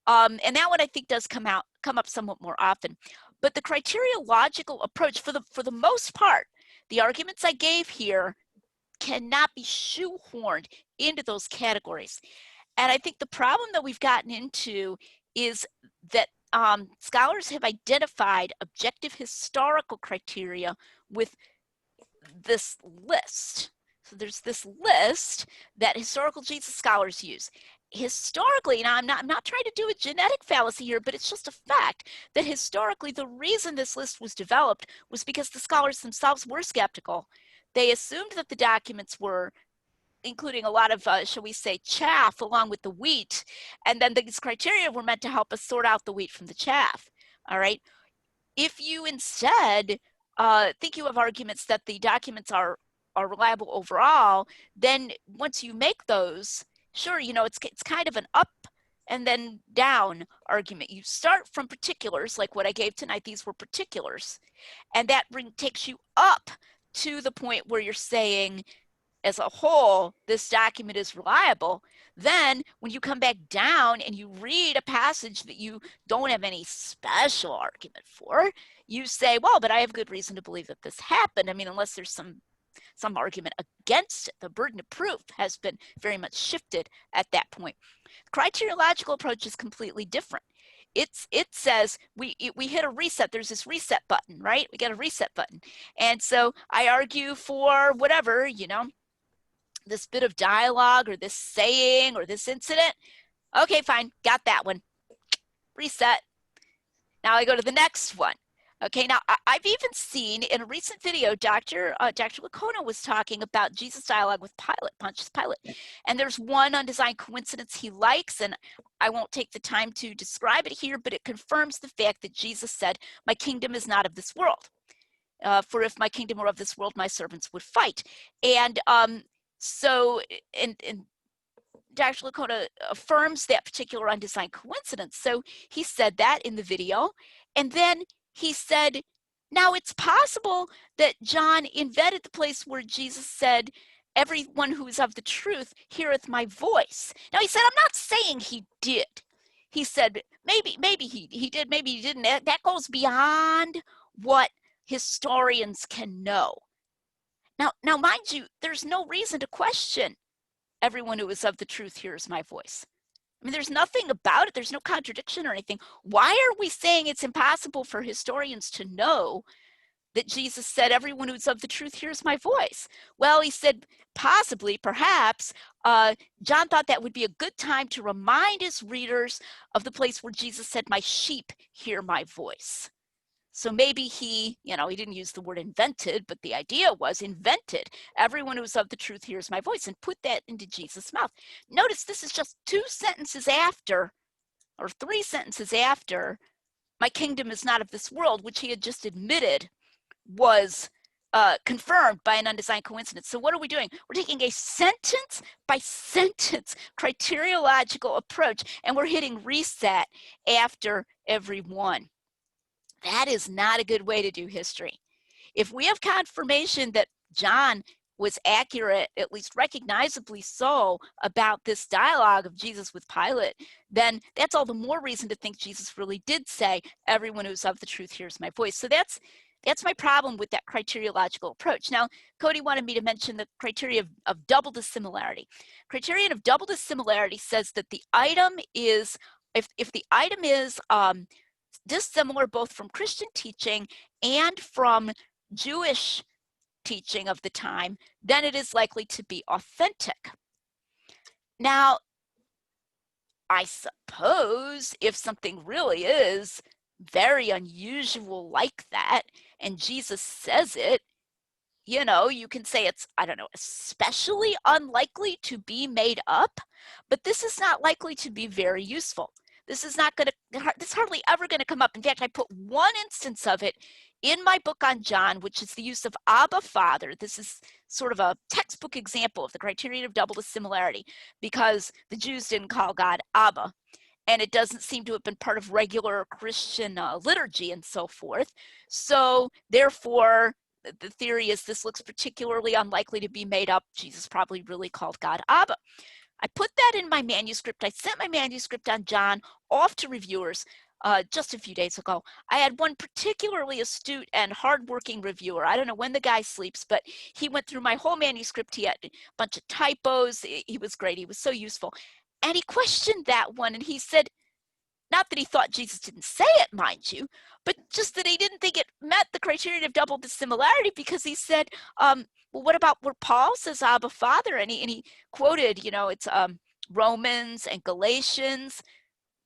And that one I think does come up somewhat more often. But the criteriological approach, for the most part, the arguments I gave here cannot be shoehorned into those categories. And I think the problem that we've gotten into is that scholars have identified objective historical criteria with this list. So there's this list that historical Jesus scholars use. Historically, now I'm not trying to do a genetic fallacy here, but it's just a fact that historically the reason this list was developed was because the scholars themselves were skeptical. They assumed that the documents were including a lot of, shall we say, chaff along with the wheat, and then these criteria were meant to help us sort out the wheat from the chaff. All right. If you instead think you have arguments that the documents are reliable overall, then once you make those, sure, you know, it's kind of an up and then down argument. You start from particulars, like what I gave tonight. These were particulars, and that takes you up to the point where you're saying, as a whole, this document is reliable. Then when you come back down and you read a passage that you don't have any special argument for, you say, well, but I have good reason to believe that this happened. I mean, unless there's some argument against it, the burden of proof has been very much shifted at that point. The criteriological approach is completely different. It says we hit a reset. There's this reset button, right? We got a reset button. And so I argue for whatever, you know, this bit of dialogue or this saying or this incident. Okay, fine, got that one. Reset. Now I go to the next one. Okay, now I've even seen in a recent video, Dr. Lacona was talking about Jesus' dialogue with Pilate, Pontius Pilate. And there's one undesigned coincidence he likes, and I won't take the time to describe it here, but it confirms the fact that Jesus said, my kingdom is not of this world. For if my kingdom were of this world, my servants would fight. And so, and Dr. Lacona affirms that particular undesigned coincidence. So he said that in the video. And then he said, now it's possible that John invented the place where Jesus said, everyone who is of the truth heareth my voice. Now he said, I'm not saying he did. He said, maybe he did, maybe he didn't. That goes beyond what historians can know. Now, mind you, there's no reason to question everyone who is of the truth hears my voice. I mean, there's nothing about it. There's no contradiction or anything. Why are we saying it's impossible for historians to know that Jesus said, everyone who's of the truth hears my voice? Well, he said, possibly, perhaps, John thought that would be a good time to remind his readers of the place where Jesus said, my sheep hear my voice. So maybe he, you know, he didn't use the word invented, but the idea was invented. Everyone who's of the truth hears my voice, and put that into Jesus' mouth. Notice this is just 2 sentences after, or 3 sentences after, my kingdom is not of this world, which he had just admitted was confirmed by an undesigned coincidence. So what are we doing? We're taking a sentence by sentence criteriological approach, and we're hitting reset after every one. That is not a good way to do history. If we have confirmation that John was accurate, at least recognizably so, about this dialogue of Jesus with Pilate, then that's all the more reason to think Jesus really did say, everyone who's of the truth hears my voice. So that's my problem with that criteriological approach. Now, Cody wanted me to mention the criteria of double dissimilarity. Criterion of double dissimilarity says that the item is, if the item is dissimilar both from Christian teaching and from Jewish teaching of the time, then it is likely to be authentic. Now, I suppose if something really is very unusual like that, and Jesus says it, you know, you can say it's, I don't know, especially unlikely to be made up, but this is not likely to be very useful. This is hardly ever going to come up. In fact, I put one instance of it in my book on John, which is the use of Abba, Father. This is sort of a textbook example of the criterion of double dissimilarity, because the Jews didn't call God Abba. and it doesn't seem to have been part of regular Christian liturgy and so forth. So therefore, the theory is this looks particularly unlikely to be made up. Jesus probably really called God Abba. I put that in my manuscript. I sent my manuscript on John off to reviewers just a few days ago. I had one particularly astute and hardworking reviewer. I don't know when the guy sleeps, but he went through my whole manuscript. He had a bunch of typos. He was great. He was so useful. And he questioned that one, and he said, not that he thought Jesus didn't say it, mind you, but just that he didn't think it met the criterion of double dissimilarity, because he said, well, what about where Paul says Abba Father? And he quoted, it's Romans and Galatians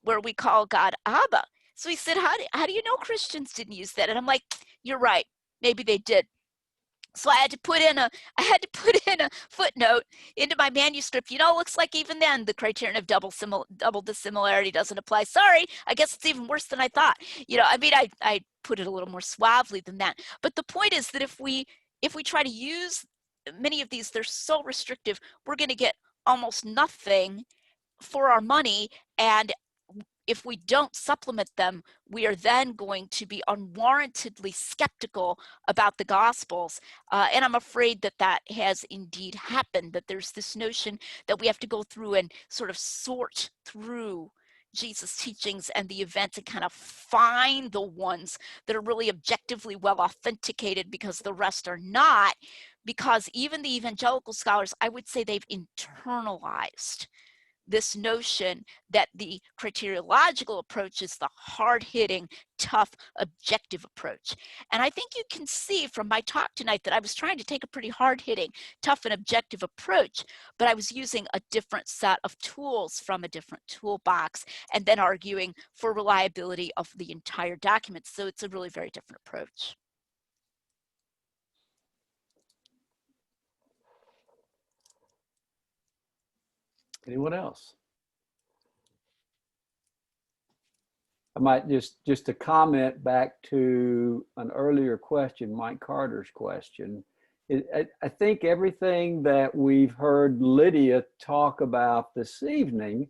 where we call God Abba. So he said, how do you know Christians didn't use that? And I'm like, you're right, maybe they did. So I had to put in a footnote into my manuscript. It looks like even then the criterion of double dissimilarity doesn't apply. Sorry, I guess it's even worse than I thought. I put it a little more suavely than that. But the point is that if we try to use many of these, they're so restrictive, we're going to get almost nothing for our money. And if we don't supplement them, we are then going to be unwarrantedly skeptical about the Gospels. And I'm afraid that has indeed happened, that there's this notion that we have to go through and sort of sort through Jesus' teachings and the events and kind of find the ones that are really objectively well authenticated, because the rest are not. Because even the evangelical scholars, I would say they've internalized this notion that the criteriological approach is the hard-hitting, tough, objective approach. And I think you can see from my talk tonight that I was trying to take a pretty hard-hitting, tough and objective approach, but I was using a different set of tools from a different toolbox, and then arguing for reliability of the entire document. So it's a really very different approach. Anyone else? I might just to comment back to an earlier question, Mike Carter's question. I think everything that we've heard Lydia talk about this evening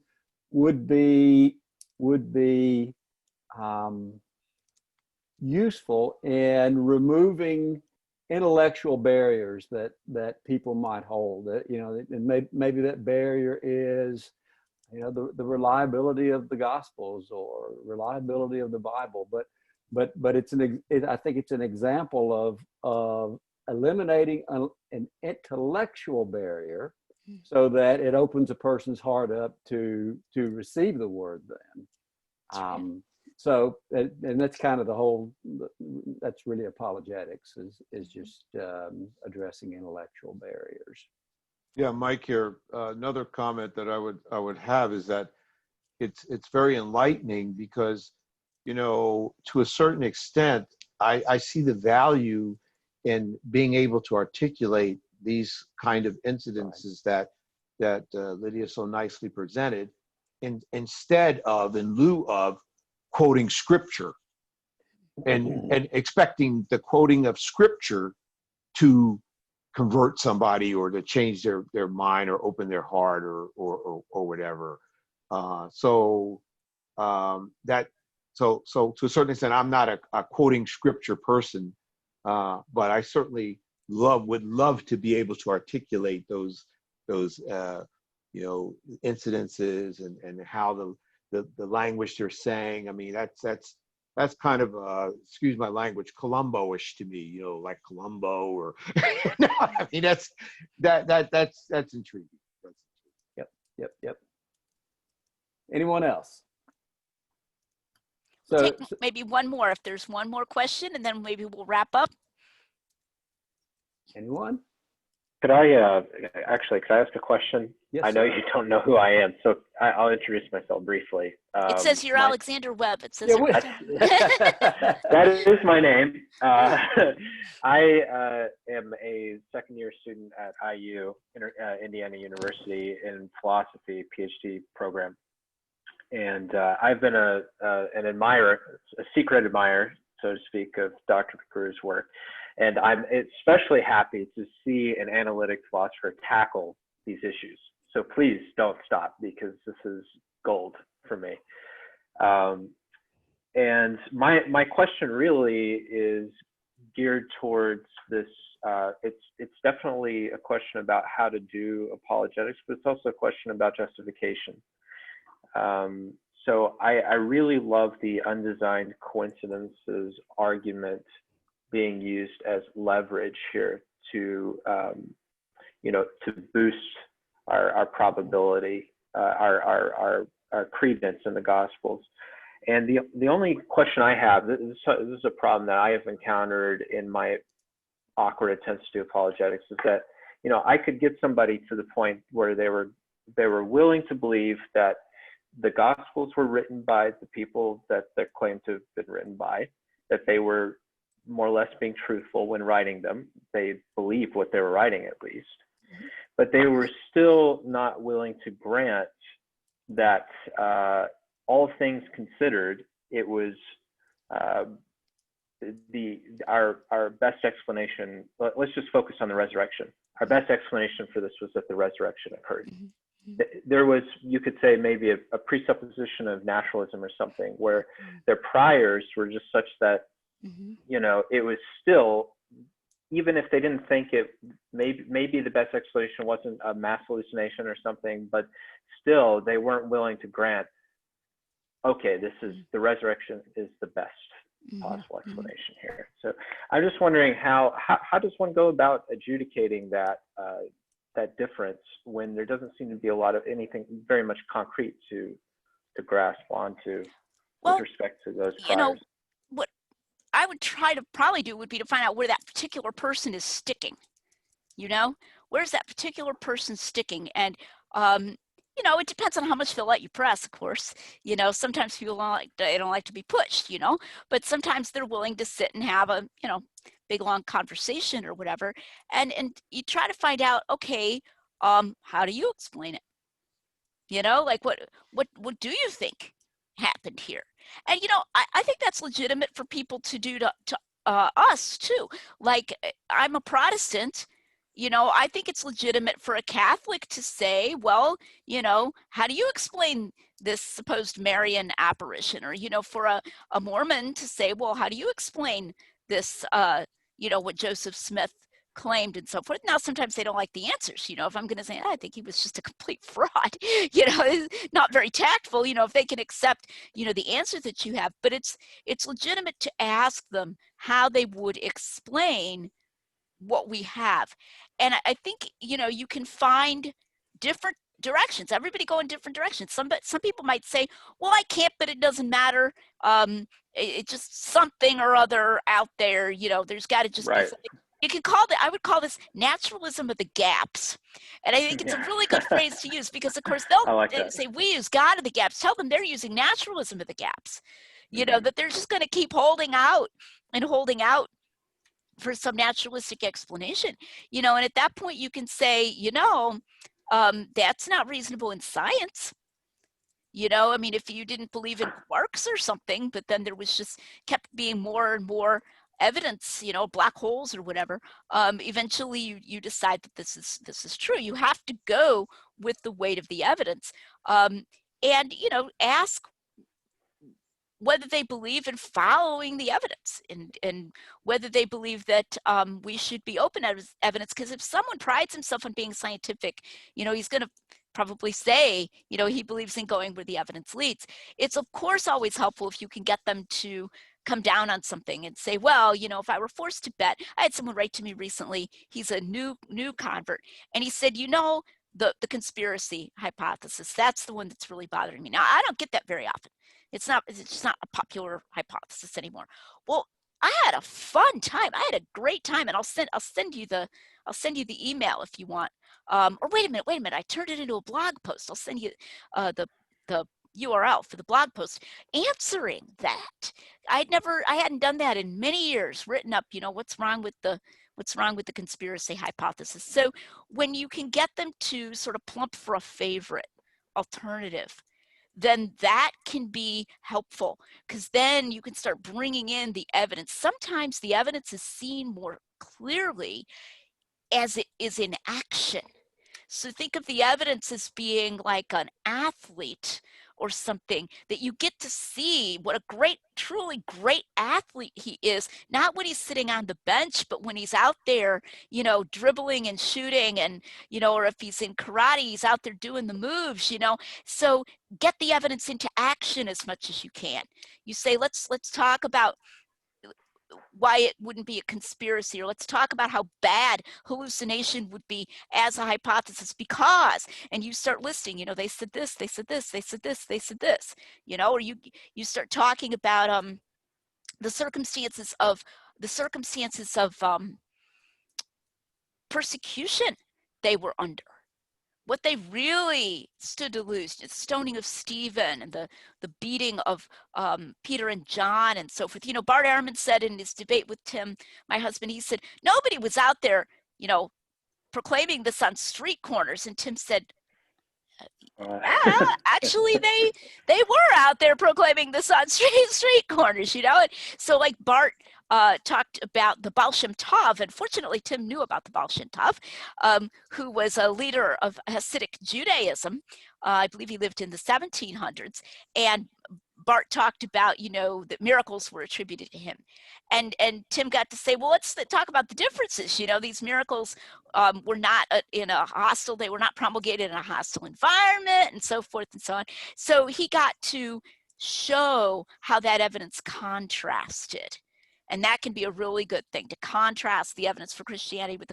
would be useful in removing intellectual barriers that people might hold. And maybe that barrier is, the reliability of the Gospels or reliability of the Bible. But I think it's an example of eliminating an intellectual barrier, so that it opens a person's heart up to receive the word. Then, so and that's kind of the whole. That's really apologetics, is just addressing intellectual barriers. Yeah, Mike here. Another comment that I would have is that it's very enlightening, because, to a certain extent, I see the value in being able to articulate these kind of incidences that Lydia so nicely presented, in lieu of quoting scripture and expecting the quoting of scripture to convert somebody or to change their mind or open their heart or whatever. So to a certain extent, I'm not a quoting scripture person, but I certainly would love to be able to articulate those incidences and how the language they're saying. I mean, that's kind of excuse my language, Columbo-ish to me, like Columbo or no, I mean that's intriguing. Yep. Anyone else? We'll take maybe one more, if there's one more question, and then maybe we'll wrap up. Anyone? Could I ask a question? Yes, I know sir. you don't know who I am, so I'll introduce myself briefly. It says you're Alexander Webb. It says that is my name. I am a second-year student at IU, Indiana University, in philosophy PhD program, and I've been an admirer, a secret admirer, so to speak, of Dr. McGrew's work. And I'm especially happy to see an analytic philosopher tackle these issues. So please don't stop, because this is gold for me. And my question really is geared towards this. It's definitely a question about how to do apologetics, but it's also a question about justification. So I really love the undesigned coincidences argument being used as leverage here to, to boost our probability, our credence in the Gospels. And the only question I have, this is a problem that I have encountered in my awkward attempts to do apologetics, is that, I could get somebody to the point where they were willing to believe that the Gospels were written by the people that they're claimed to have been written by, that they were more or less being truthful when writing them. They believed what they were writing, at least. But they were still not willing to grant that, all things considered, it was our best explanation. Let's just focus on the resurrection. Our best explanation for this was that the resurrection occurred. There was, you could say, maybe a presupposition of naturalism or something, where their priors were just such that, it was still, even if they didn't think it, maybe the best explanation wasn't a mass hallucination or something, but still they weren't willing to grant, okay, the resurrection is the best possible explanation here. So I'm just wondering how does one go about adjudicating that difference when there doesn't seem to be a lot of anything very much concrete to grasp onto with respect to those priors? What I would try to probably do would be to find out where that particular person is sticking. Where's that particular person sticking? And it depends on how much they'll let you press, of course. Sometimes people they don't like to be pushed, but sometimes they're willing to sit and have a, big long conversation or whatever. And you try to find out, okay, how do you explain it? Like what do you think happened here? And, I think that's legitimate for people to do to us too. Like, I'm a Protestant. I think it's legitimate for a Catholic to say, well, how do you explain this supposed Marian apparition? Or, for a Mormon to say, well, how do you explain this, what Joseph Smith claimed and so forth. Now, sometimes they don't like the answers. If I'm going to say, I think he was just a complete fraud, it's not very tactful, if they can accept, the answer that you have. But it's legitimate to ask them how they would explain what we have. And I think, you can find different directions. Everybody go in different directions. Some people might say, well, I can't, but it doesn't matter. It's just something or other out there, there's got to just be something. You can I would call this naturalism of the gaps. And I think it's a really good phrase to use, because of course they'll say we use God of the gaps. Tell them they're using naturalism of the gaps, that they're just going to keep holding out for some naturalistic explanation, and at that point you can say, that's not reasonable in science. If you didn't believe in quarks or something, but then there was just kept being more and more evidence, black holes or whatever, eventually you decide that this is true. You have to go with the weight of the evidence, and ask whether they believe in following the evidence, and whether they believe that we should be open as evidence. Because if someone prides himself on being scientific, he's going to probably say, he believes in going where the evidence leads. It's of course always helpful if you can get them to come down on something and say, well, if I were forced to bet. I had someone write to me recently. He's a new convert, and he said, the conspiracy hypothesis, that's the one that's really bothering me. Now, I don't get that very often. It's just not a popular hypothesis anymore. Well, I had a fun time. I had a great time, and I'll send you the email if you want. Or wait a minute. I turned it into a blog post. I'll send you the URL for the blog post answering that. I hadn't done that in many years. Written up, what's wrong with the conspiracy hypothesis. So when you can get them to sort of plump for a favorite alternative, then that can be helpful, because then you can start bringing in the evidence. Sometimes the evidence is seen more clearly as it is in action. So think of the evidence as being like an athlete or something, that you get to see what a great, truly great athlete he is, not when he's sitting on the bench, but when he's out there, you know, dribbling and shooting, and, you know, or if he's in karate, he's out there doing the moves, you know. So get the evidence into action as much as you can. You say, let's talk about why it wouldn't be a conspiracy, or let's talk about how bad hallucination would be as a hypothesis because, and you start listing, you know, they said this, they said this, they said this, they said this, you know, or you start talking about the circumstances of persecution they were under, what they really stood to lose, the stoning of Stephen and the beating of Peter and John and so forth. You know, Bart Ehrman said in his debate with Tim, my husband, he said, nobody was out there, you know, proclaiming this on street corners. And Tim said, actually, they were out there proclaiming this on street corners, you know. And so, like, Bart talked about the Baal Shem Tov, and fortunately Tim knew about the Baal Shem Tov, who was a leader of Hasidic Judaism. I believe he lived in the 1700s, and Bart talked about, you know, that miracles were attributed to him. And Tim got to say, well, let's talk about the differences. You know, these miracles were not in a hostile, they were not promulgated in a hostile environment and so forth and so on. So he got to show how that evidence contrasted. And that can be a really good thing, to contrast the evidence for Christianity with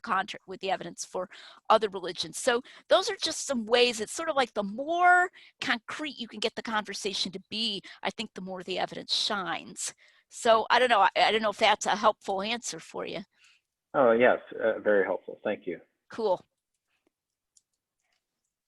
the evidence for other religions. So those are just some ways. It's sort of like the more concrete you can get the conversation to be, I think the more the evidence shines. So I don't know. I don't know if that's a helpful answer for you. Oh, yes, very helpful. Thank you. Cool.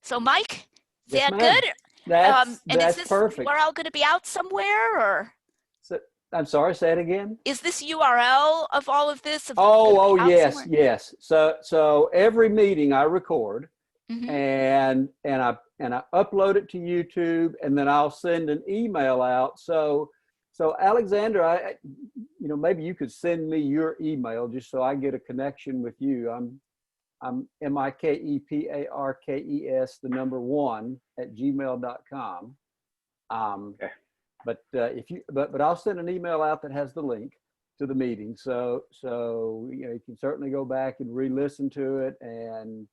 So Mike, is Yes, that ma'am. good? That's is this perfect. URL going to be out somewhere, or? So, I'm sorry, say it again. Is this URL of all of this? Oh, yes, somewhere? yes. So every meeting I record, Mm-hmm. and I upload it to YouTube, and then I'll send an email out. So Alexander, you know, maybe you could send me your email just so I get a connection with you. I'm MikeParkes, the number 1 @gmail.com. Okay. But but I'll send an email out that has the link to the meeting. So you know, you can certainly go back and re-listen to it. And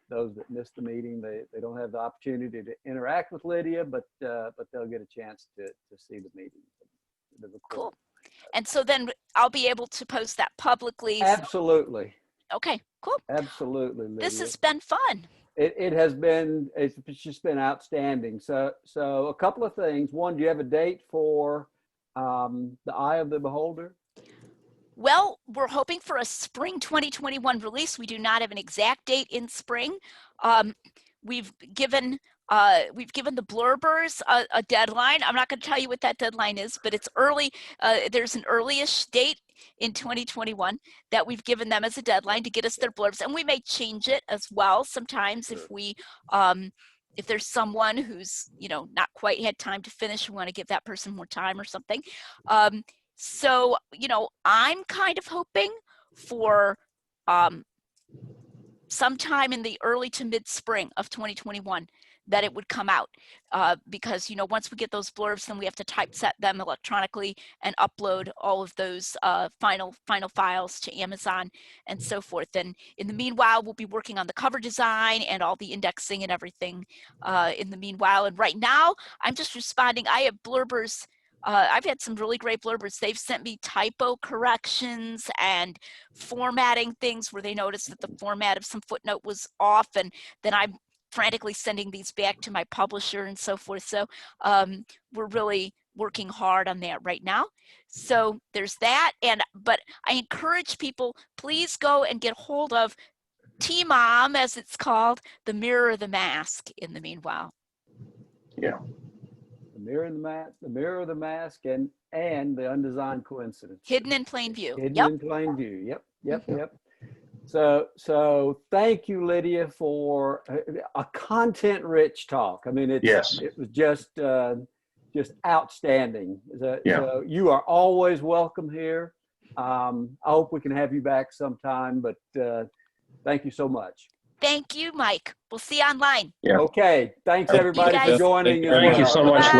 those that missed the meeting, they don't have the opportunity to interact with Lydia, but they'll get a chance to see the meeting. Cool. And so then I'll be able to post that publicly. Absolutely. Okay, cool. Absolutely, Lydia. This has been fun. It has been, it's just been outstanding. So a couple of things. One, do you have a date for the Eye of the Beholder? Well, we're hoping for a spring 2021 release. We do not have an exact date in spring. We've given the blurbers a deadline. I'm not going to tell you what that deadline is, but it's early. There's an early-ish date in 2021 that we've given them as a deadline to get us their blurbs, and we may change it as well sometimes if we if there's someone who's, you know, not quite had time to finish, we want to give that person more time or something. So, you know, I'm kind of hoping for sometime in the early to mid-spring of 2021 that it would come out, because, you know, once we get those blurbs, then we have to typeset them electronically and upload all of those final files to Amazon and so forth. And in the meanwhile, we'll be working on the cover design and all the indexing and everything in the meanwhile. And right now, I'm just responding. I have blurbers. I've had some really great blurbers. They've sent me typo corrections and formatting things where they noticed that the format of some footnote was off, and then I'm frantically sending these back to my publisher and so forth. So we're really working hard on that right now. So there's that. But I encourage people, please go and get hold of T-MOM, as it's called, the Mirror of the Mask in the meanwhile. Yeah. The Mirror of the Mask, and the Undesigned Coincidence. Hidden in plain view. Hidden in plain view. Yep. So thank you, Lydia, for a content-rich talk. I mean, it was just outstanding. So you are always welcome here. I hope we can have you back sometime, but thank you so much. Thank you, Mike. We'll see you online. Yeah. Okay, thanks Thank you, everybody for guys. joining as Thank Thank you well. so much, Bye.